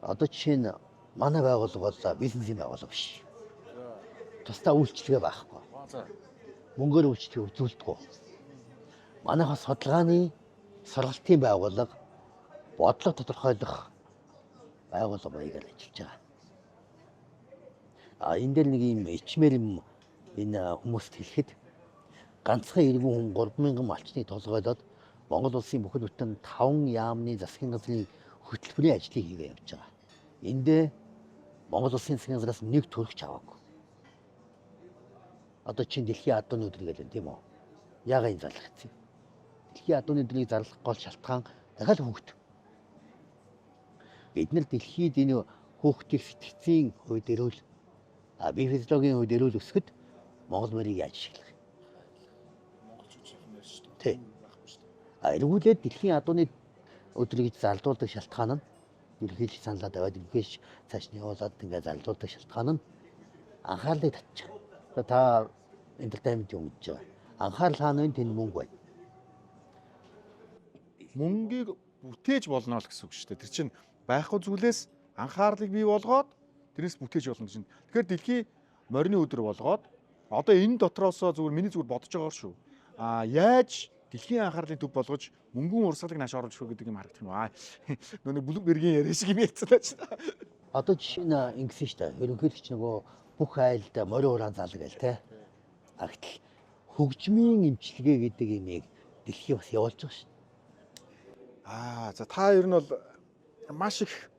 A: Одоо жишээ нь манай байгууллага бол бизнесийн байгууллага биш. Тусдаа үйлчлэгээ байхгүй. Мөнгөөр үйлчлэгээ үзүүлдэггүй. Манайхаа судалгааны сургалтын байгууллага бодлого тодорхойлох байгууллага маягаар ажиллаж байгаа. Энэ дээр нэг юм ичмэр юм энэ хүмүүст хэлэхэд ганцхан иргэн хүн 3000 малчныг толгойлоод Монгол улсын бүхэл бүтэн 5 яамны засгийн газрын хөтөлбөрийн ажлыг хийгээ явж байгаа. Эндээ Монгол улсын засгийн газраас нэг төгрөгч аваагүй. Одоо чинь дэлхийн адууны өдөр гэдэг юм тийм үү? Яагаад энэ зарлагдсан? Дэлхийн адууны өдрийг зарлах гол шалтгаан дахиад хүүхэд. Бид нар дэлхийд энэ хүүхдийг сэтгцийн хувьд эрүүл бие физиологийн хувьд эрүүл өсгөхөд Монгол морийг яаж ашиглах? Тийм. Эргүүлээд дэлхийн адууны өдрийг зарлуулдаг шалтгаан нь ерөнхийдөө саналаад аваад ерөнхийдөө цааш нь явуулаад ингээд зарлуулдаг шалтгаан нь анхаарлыг татчих. Та entertainment юм гэж байгаа. Анхаарал хаана вэ? Тэнд мөнгө байна.
B: Мөнгийг бүтээж болно л гэсэн үг шүү дээ. Тэр чинь байхгүй зүйлээс анхаарлыг бий болгоод тэрнээс бүтээж болно гэж. Тэгэхээр дэлхийн морины өдөр болгоод одоо энэ дотроосоо зүгээр миний зүгээр бодож байгаагаар шүү. Яаж дэлхийн анхаарлын төв болгож мөнгөн урсгалыг нааш оруулж өгөх гэдэг юм харагдах юм аа. Нүг Блумбергийн яриа шиг юм яцсан ч.
A: Одоо жишээ нь ингэсэн шүү дээ. Ерөнхийдөө ч нөгөө бүх айлд морин ураан зал гээл те. Агтл хөгжмийн эмчилгээ гэдэг юмыг дэлхий бас явуулж байгаа шүү.
B: За та ер нь бол маш их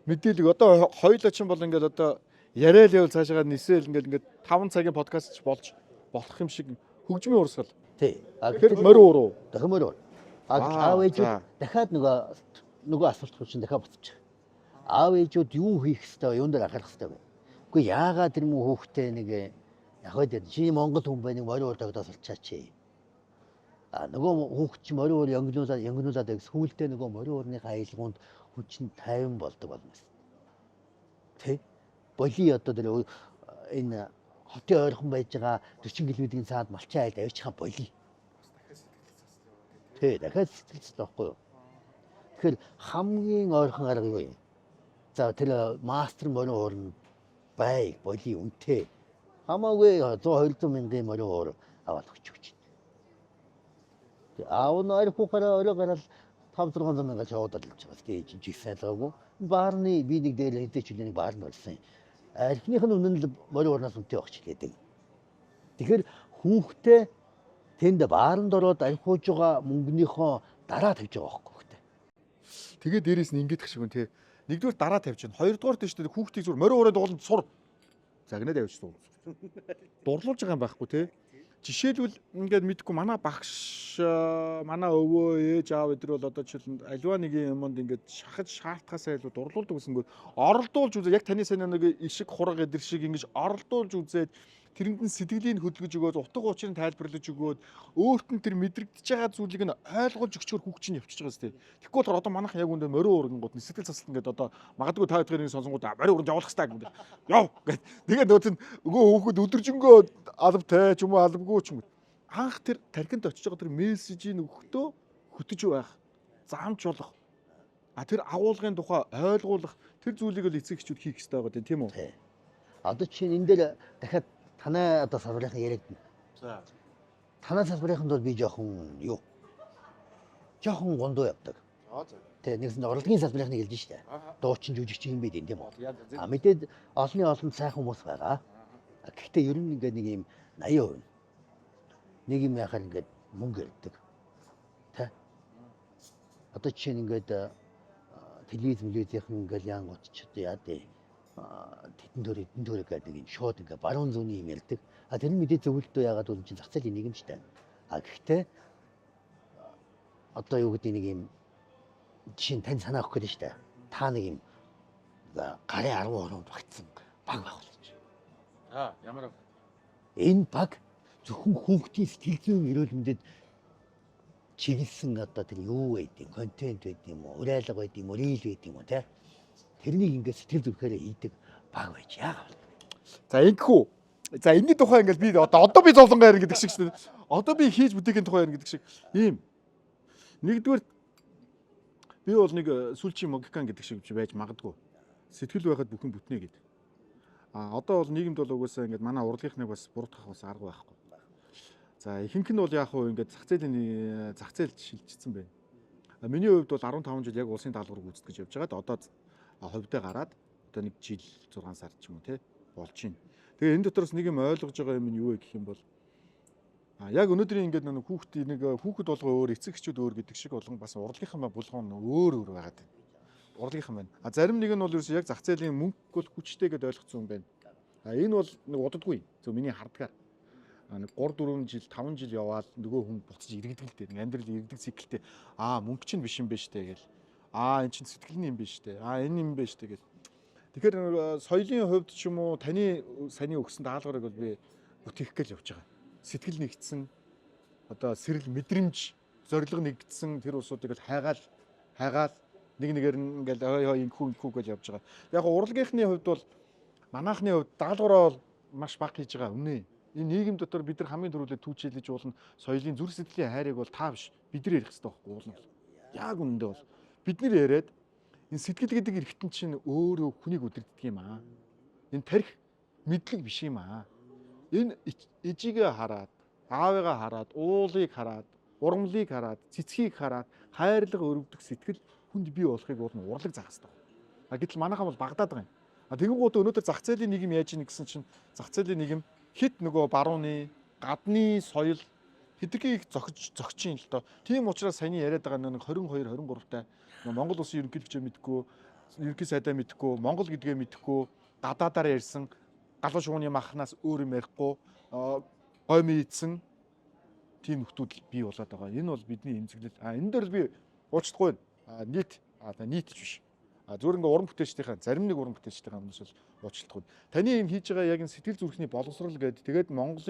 B: мэдээлэл одоо хоёулаа чинь бол ингээд одоо яриа л явал цаашаа нисэл ингээд 5 цагийн подкаст ч болж болох юм шиг хөгжмийн урсгал.
A: Тий.
B: Тэгэхээр морин уруу.
A: Дахин морин ур. Аав ээжүүд дахиад нөгөө асуулт чинь дахиад буцчих. Аав ээжүүд юу хийх ёстой, юун дээр анхаарах ёстой вэ? Үгүй яагаад тэр мөн хүүхдээ нэг яг үед чи Монгол хүн байх нэг морин ур дагдаас олчаач. Нөгөө хүүхд чи морин ур янгнуулаад сүүлдээ нөгөө морин урныхаа айлгуунд хүн чинь 50 болдог болно. Тэ? Боли одоо тэр энэ хотын ойрхон байж байгаа 40 км-ийн цаад малчин айлд авчихаа боли. Тэ, дахиад сэтгэлцтэй байхгүй юу? Тэгэхээр хамгийн ойрхон арга юу юм? За тэр мастер морин уурн бай, боли үнэтэй. Хамаагүй 100-200 мянган морин уур аваад өгч. Аав нь ойрхоохороо орой гараад 5-600 мянга шаваад олж байгаа. Тэгээд жиг сайлгаагүй. Баарны би нэг дээр хэдэж хүлээний баар нь болсон. Архиных нь үнэн л морин уурнаас үнэтэй багч гэдэг. Тэгэхээр хүүхдээ тэнд бааранд ороод архиуж байгаа мөнгөнийхөө дараа тавьж байгаа байхгүй хүүхдээ.
B: Тэгээ дээрээс нь ингэдэг шиг үн тий. Нэгдүгээр дараа тавьж байна. Хоёрдугаар тийш хүүхдийг зүгээр морин уураад ууланд сур. загнаад явж дурлуулж байгаа юм байхгүй те. Жишээлбэл ингээд мэдгүй манай багш манай өвөө ээж аав эдгээр бол одоо жишээл аливаа нэг юмд ингээд шахаж шаардхаасаа илүү дурлуулдаг гэсэнгүүт оролдуулж үзээ яг таны сайн нэг ишиг хураг эдэр шиг ингэж оролдуулж үзээд тэрэнд нь сэтгэлийг хөдөлгөж өгөөд утга учирыг тайлбарлаж өгөөд өөрт нь тэр мэдрэгдэж байгаа зүйлийг нь ойлгуулж өгчөөр хүүхд чинь явчихж байгаа сте. Тэгэхгүй болохоор одоо манайхан яг үндэ морин ургангууд сэтгэл засалт ингээд одоо магадгүй та хэдгээр нэг сонсонгууд морин урганд явуулах хэрэгтэй гэдэг. Яв гэд. Тэгээд нөгөө хүүхэд өдөржингөө албатай ч юм уу албагүй ч юм уу. Анх тэр тархинд очиж байгаа тэр мессежийг өгөхдөө хөтөж байх. Заамж болох. Тэр агуулгын тухай ойлгуулах тэр зүйлийг л эцэг эхчүүд хийх хэрэгтэй байгаа тийм үү?
A: Одоо чинь энэ дээр дахиад танай одоо салбарынхан яригдана.
B: За.
A: Танай салбарынханд бол би жоохон юу? Жоохон гондоо явдаг.
B: За.
A: Тэгээ нэгсэн орлогын салбарынхныг хэлж штэ. Дуучин жүжигч юм бид тийм үү? Мэдээд олон сайхан хүмүүс байгаа. Гэхдээ ер нь ингээд нэг юм 80%. Нэг юм яхаар ингээд мөнгө ирдэг. Тэ? Одоо чинь ингээд телевизийн ингээд янгот ч одоо яа дээ. Тэтэн төрөг гэдэг нэг юм шууд ингээ баруун зүүнний юм ярьдаг. Тэр нь мэдээ зөвлөлтөө яагаад бол чинь зах зээлийн нийгэмчтэй. Гэхдээ одоо юу гэдэг нэг юм жишээ тань санаа өгөх гэдэг штэ. Та нэг юм гарын 10 ороод багтсан баг байгуулж.
B: Ямар
A: Энэ баг зөвхөн хүүхдийн сэтгэл зүйн эрүүл мэндэд чиглэсэн одоо тэр юу байдیں۔ Контент байдیں۔ Уриалга байдیں۔ Рил байдیں۔ Тэ? Тэрнийг ингээд сэтгэл зүрхээр хийдэг баг байж яагаад.
B: За ингэхүү. За энэний тухай ингээд би одоо би зовлонгаа ярина гэдэг шиг шүү дээ. Одоо би хийж бүтээхийн тухай ярина гэдэг шиг. Ийм. Нэгдүгээр би бол нэг сүлчийн могикан гэдэг шиг байж магадгүй. Сэтгэл байхад бүхэн бүтнэ гэдэг. Одоо бол нийгэмд бол угаасаа ингээд манай урлагийнхныг бас буруутгах бас арга байхгүй. За ихэнх нь бол яг хуу ингээд зах зээлд шилжчихсэн байна. Миний хувьд бол 15 жил яг улсын даалгаврыг гүйцэтгэж явж байгаад одоо ховдоо гараад одоо нэг жил 6 сар ч юм уу те болж байна. Тэгээ энэ дотроос нэг юм ойлгож байгаа юм нь юу вэ гэх юм бол яг өнөөдрийн ингээд нэг хүүхэд болгоо өөр эцэг эхчүүд өөр гэдэг шиг болгон бас урлагийнхан булгон өөр байгаад байна. Урлагийнхан байна. Зарим нэг нь бол ерөөсөө яг зах зээлийн мөнгө бол хүчтэй гэдээ ойлгоцсон юм байна. Энэ бол нэг удадгүй. Зөв миний хардгаар нэг 3 4 жил 5 жил яваад нөгөө хүн буцаж иргэдэг л дээ. Нэг амьдрал иргэдэг циклтэй мөнгө чинь биш юм байна штэ гэл. Энэ чинь сэтгэлний юм биш штэ. Энэ юм байна штэ гэл. Тэгэхээр соёлын хувьд ч юм уу таны саний өгсөн даалгаврыг бол би бүтээх гэж явж байгаа. Сэтгэл нэгдсэн одоо сэрэл мэдрэмж зориг нэгдсэн тэр улсуудыг л хайгаал нэг нэгээр нь ингээл ой инхүү гэж явж байгаа. Яг урлагийнхны хувьд бол манайхны хувьд даалгавраа бол маш бага хийж байгаа үнэ. Энэ нийгэм дотор бид нар хамгийн түрүүлээ түүчилж уулна соёлын зүрх сэтгэлийн хайрыг бол та биш бид нар ярих хэрэгтэй байхгүй уулна. Яг үнэндээ бол бид нар яриад энэ сэтгэл гэдэг эргэтэн чинь өөрөө хүнийг өдөрддөг юм аа. Энэ тарих мэдлэг биш юм аа. Энэ ижигээ хараад, аавыгаа хараад, уулыг хараад, ургамлыг хараад, цэцгийг хараад хайрлага өрөвдөх сэтгэл хүнд бий болохыг уулна урлаг заах хэрэгтэй. Гэтэл манайхан бол багдаад байгаа юм. Тэгэнгүүт өнөөдөр зах зээлийн нийгэм яаж ийн гэсэн чинь зах зээлийн нийгэм хит нөгөө барууны, гадны соёл хэдгийг зөгчин л доо. Тийм учраас саяны яриад байгаа нэг 22 23 та Монгол улсын ерөнхий төвчөө мэдгүй, ерөнхий сайдаа мэдгүй, Монгол гэдгээ мэдгүй, гадаадаар ярьсан галуу шууны махнаас өөр юм ярихгүй, гой мэдсэн тийм нөхдүүд бий болоод байгаа. Энэ бол бидний эмзэглэл. Энэ дээр би уучлахгүй байна. Нийт ч биш. Зүгээр ингээ уран бүтээлчдийн зарим нэг уран бүтээлчдийн хүмүүс бол уучлахгүй. Таны энэ хийж байгаа яг энэ сэтгэл зүрхний боловсрол гэдэг тэгээд Монгол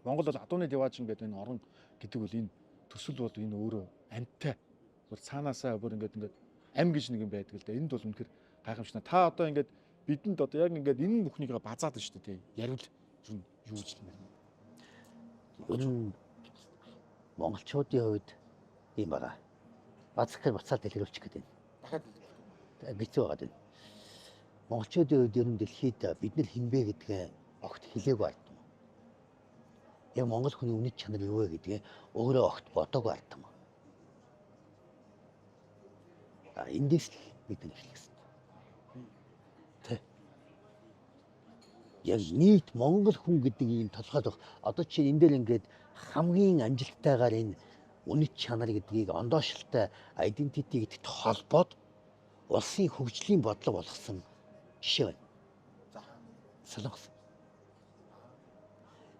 B: бол адууны диваажин гэдэг энэ орон гэдэг бол энэ төсөл бол энэ өөрөө амьттай. Бүр цаанаасаа бүр ингээд ам гэж нэг юм байдаг л да. Энд бол үнэхээр гайхамшигтай. Та одоо ингээд бидэнд одоо яг ингээд энэ бүхнийг базаад байна шүү дээ. Ярил юу гэж юм бэ?
A: Энэ монголчуудын хувьд юм байна. Бацхаар буцаад дэлгэрүүлчих гэдэг. Дахиад хэцүү байгаа. Монголчуудын хувьд ер нь дэлхийд бид нар хинбэ гэдгээ огт хэлээгүй ард. Яг монгол хүний үнэт чанар юу вэ гэдгээ өөрөө огт бодоогүй ард юм. Эндээс л бид нар эхлэх гэсэн. Тэ. Яг нийт монгол хүн гэдэг ийм толгойд одоо чи энэ дээр ингээд хамгийн амжилттайгаар энэ үнэт чанар гэдгийг ондоошлолтой identity гэдэгт холбоод улсын хөгжлийн бодлого болгосон жишээ байна. Солонгос.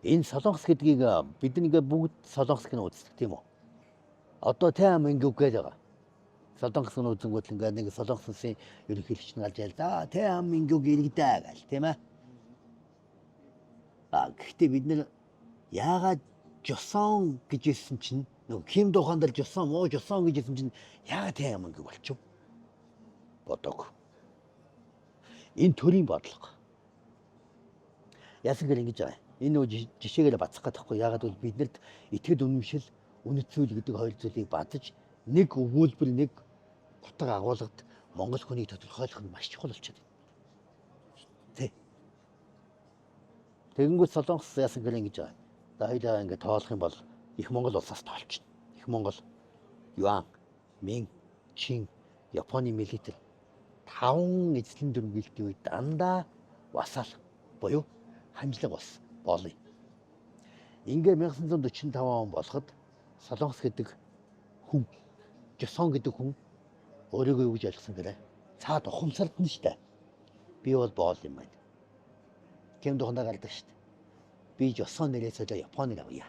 A: Энэ Солонгос гэдгийг бид нэг бүгд Солонгос гэнэ үздэг тийм үү? Одоо Тэм Мингюк гэдэг байгаа. Солонгос нь үзэнгүүт ингээд нэг Солонгос улсын ерөнхийлөгч нь гарч ирэл за Тэм Мингюк иргэдэ гэл тийм ээ. Гэхдээ бид нэр яагаад Жосон гэж хэлсэн чинь нөгөө Ким Дохан дээр Жосон гэж хэлсэн чинь яагаад Тэм Мингюк болчих вэ? Бодог. Энэ төрийн бодлого. Яасан гэр ингэж байгаа. Энэ нөө жишээгээр бацах гэдэгхгүй. Яагаад бол биднэрт итгэл үнэмшил, үнэт зүйл гэдэг хоёр зүйлийг бадаж нэг өгүүлбэр нэг утга агуулгад монгол хүнийг тодорхойлох нь маш чухал болчиход байна. Тэ. Тэгэнгүүт Солонгос яасан гэр ингэж байгаа. За хоёлаа ингэ тоолох юм бол их Монгол улсаас тоолчихно. Их Монгол, Юан, Мин, Чин, Японы милитар 5 эзлэн дүрмжилтийн үед дандаа васаал буюу хамжлаг бас болъё. Ингээ 1945 он болоход Солонгос гэдэг хүн, Жосон гэдэг хүн өөрийгөө юу гэж ойлгосон гэрээ. Цаад ухамсарт нь штэ. Би бол боол юм байна. Ким Дохонда гардаг штэ. Би Жосон нэрээс олоо Японыг авъя.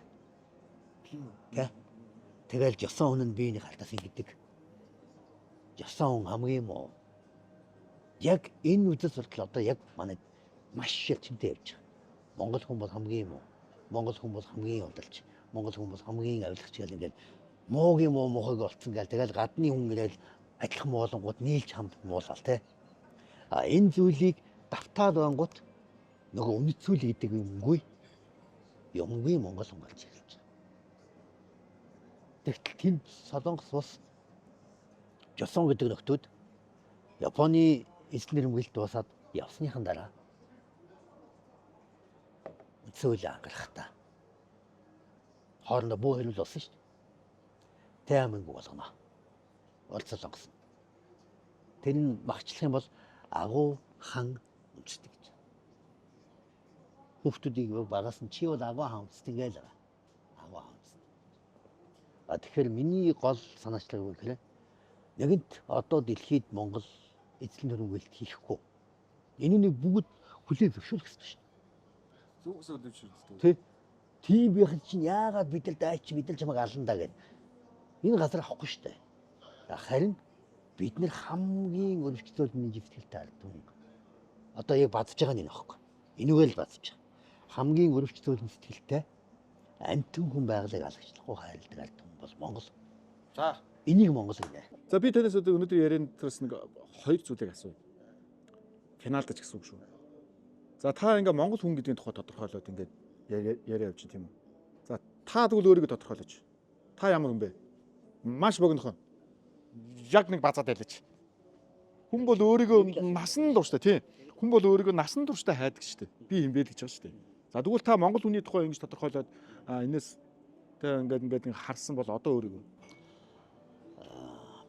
A: Тэ. Тэгэл Жосон хүн нь биений халтаас ингэдэг. Жосон хамгийн муу. Яг энэ үдэс суртал одоо яг манай маш шилжинтэй явж байгаа. Монгол хүн бол хамгийн муу. Монгол хүн бол хамгийн удалж. Монгол хүн бол хамгийн авилгач гэл ингээд муугийн муу мохойг олцсон гэл тэгэл гадны хүн ирэл адилхан муулангууд нийлж хамт муулал те. Энэ зүйлийг давтаад байнгут нөгөө үнэт зүйл гэдэг юмгүй Монгол хүн гарч ирж байгаа. Тэгтэл тэнд Солонгос ус Жосон гэдэг нөхдүүд Японы эзлэн нэрмгэлт дуусаад явсныхан дараа зүйл ангарахтаа хоорондоо буу хэрүүл болсон шүү дээ. Тэм Мингюк болгоно. Солонгос. Тэр нь багчлах юм бол агуу хан үндэсдэг гэж. Хүүхдүүдийг багаас нь чи бол агуу хан үндэсдэг гээл байгаа. Агуу хан үндэсдэг. Тэгэхээр миний гол санаачлаг юу гэхээр нэгэнт одоо дэлхийд Монгол эзлэн хөрөнгөлт хийхгүй. Энэнийг бүгд хүлээн зөвшөөрөх хэрэгтэй шүү дээ.
B: Зүгсөө дэвшүүлдэг.
A: Тэ. Тийм байх чинь яагаад бид нар дайч бид нар чамайг аландаа гэв. Энэ газар авахгүй шүү дээ. Харин бид нар хамгийн өрөвчлөлтний живтгэлтэй ардсан. Одоо яг бадж байгаа нь энэ аахгүй. Энүүгээр л бадж байгаа. Хамгийн өрөвчлөлтний сэтгэлтэй амтэн хүн байгалыг алгачлаггүй хайрладаг ард хүн бол Монгол.
B: За.
A: Энийг Монгол гинэ.
B: За би танаас өнөөдөр ярианы төрөөс нэг хоёр зүйлийг асууя. Финалдаж гэсэн үг шүү. За та ингээ Монгол хүн гэдгийн тухай тодорхойлоод ингээд яриа явж тийм үү. За та тэгвэл өөрийгөө тодорхойлооч. Та ямар хүн бэ? Маш богинохон. Яг нэг базаад ялаач. Хүн бол өөрийгөө насан туршдаа тийм. Хүн бол өөрийгөө насан туршдаа хайдаг шүү дээ. Би юм бэ л гэж байгаа шүү дээ. За тэгвэл та Монгол хүний тухай ингэж тодорхойлоод энэс та ингээд харсан бол одоо өөрийгөө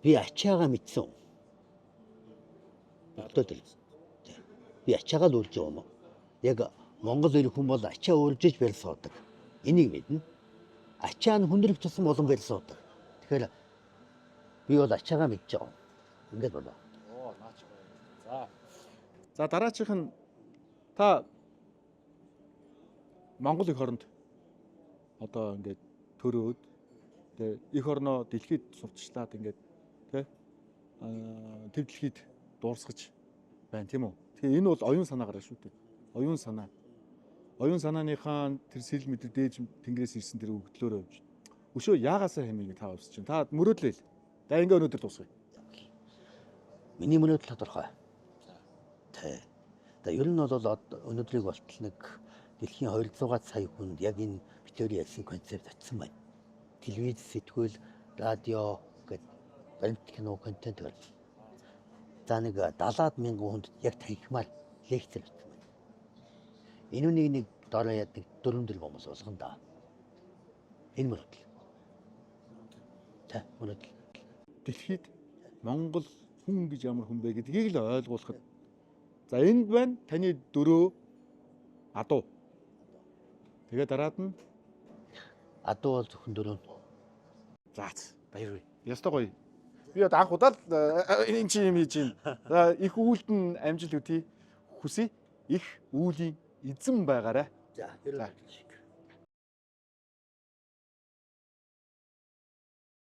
A: би ачаагаа мэдсэн. Би ачаагаа л үрж байгаа юм уу? Яг Монгол ирэх хүн бол ачаа үржиж барьсуудаг. Энийг мэднэ. Ачаа нь хүндрэх тусам болон барьсуудаг. Тэгэхээр би бол ачаагаа мэдж байгаа. Ингээд болоо.
B: Оо наач бай. За дараачих нь та Монгол их оронд одоо ингээд төрөөд тэгээ их орноо дэлхийд сурталчлаад ингээд тэ төв дэлхийд дуурсгаж байна тийм үү. Тэгээ энэ бол оюун санаа гараа шүү дээ. Оюун санаа. Оюун санааныхаа тэр сэл мэдрэг дээж тэнгэрээс ирсэн тэр өгдлөөрөө явж. Өшөө яагаасаа хэмээн та авсч чинь. Та мөрөөдлөө. За ингээ өнөөдөр дуусгая.
A: Миний мөрөөдөл тодорхой. Тэ. За ер нь бол өнөөдрийг болтол нэг дэлхийн 200 сая хүнд яг энэ битүүрийн ялсын концепт очсон байна. Телевиз, сэтгүүл, радио гэдэг баримт кино контент гарч. За нэг 70 мянган хүнд яг танхимаар лекцэр өгсөн байна. Энүүнийг нэг дороо яадаг 4 хүмүүс болгоно да. Энэ мөрөдөл. Тэ мөрөдөл.
B: Дэлхийд Монгол хүн гэж ямар хүн бэ гэдгийг л ойлгуулахад. За энд байна таны 4 адуу. Тэгээ дараад нь
A: адуу бол зөвхөн 4.
B: Заац баяр. Ястай гоё. Би одоо анх удаа энэ чи юм хийж байна. За их үүлд нь амжилт үтий. Хүсье. их үүлийн эзэн байгаарай.
A: За, хэрэг.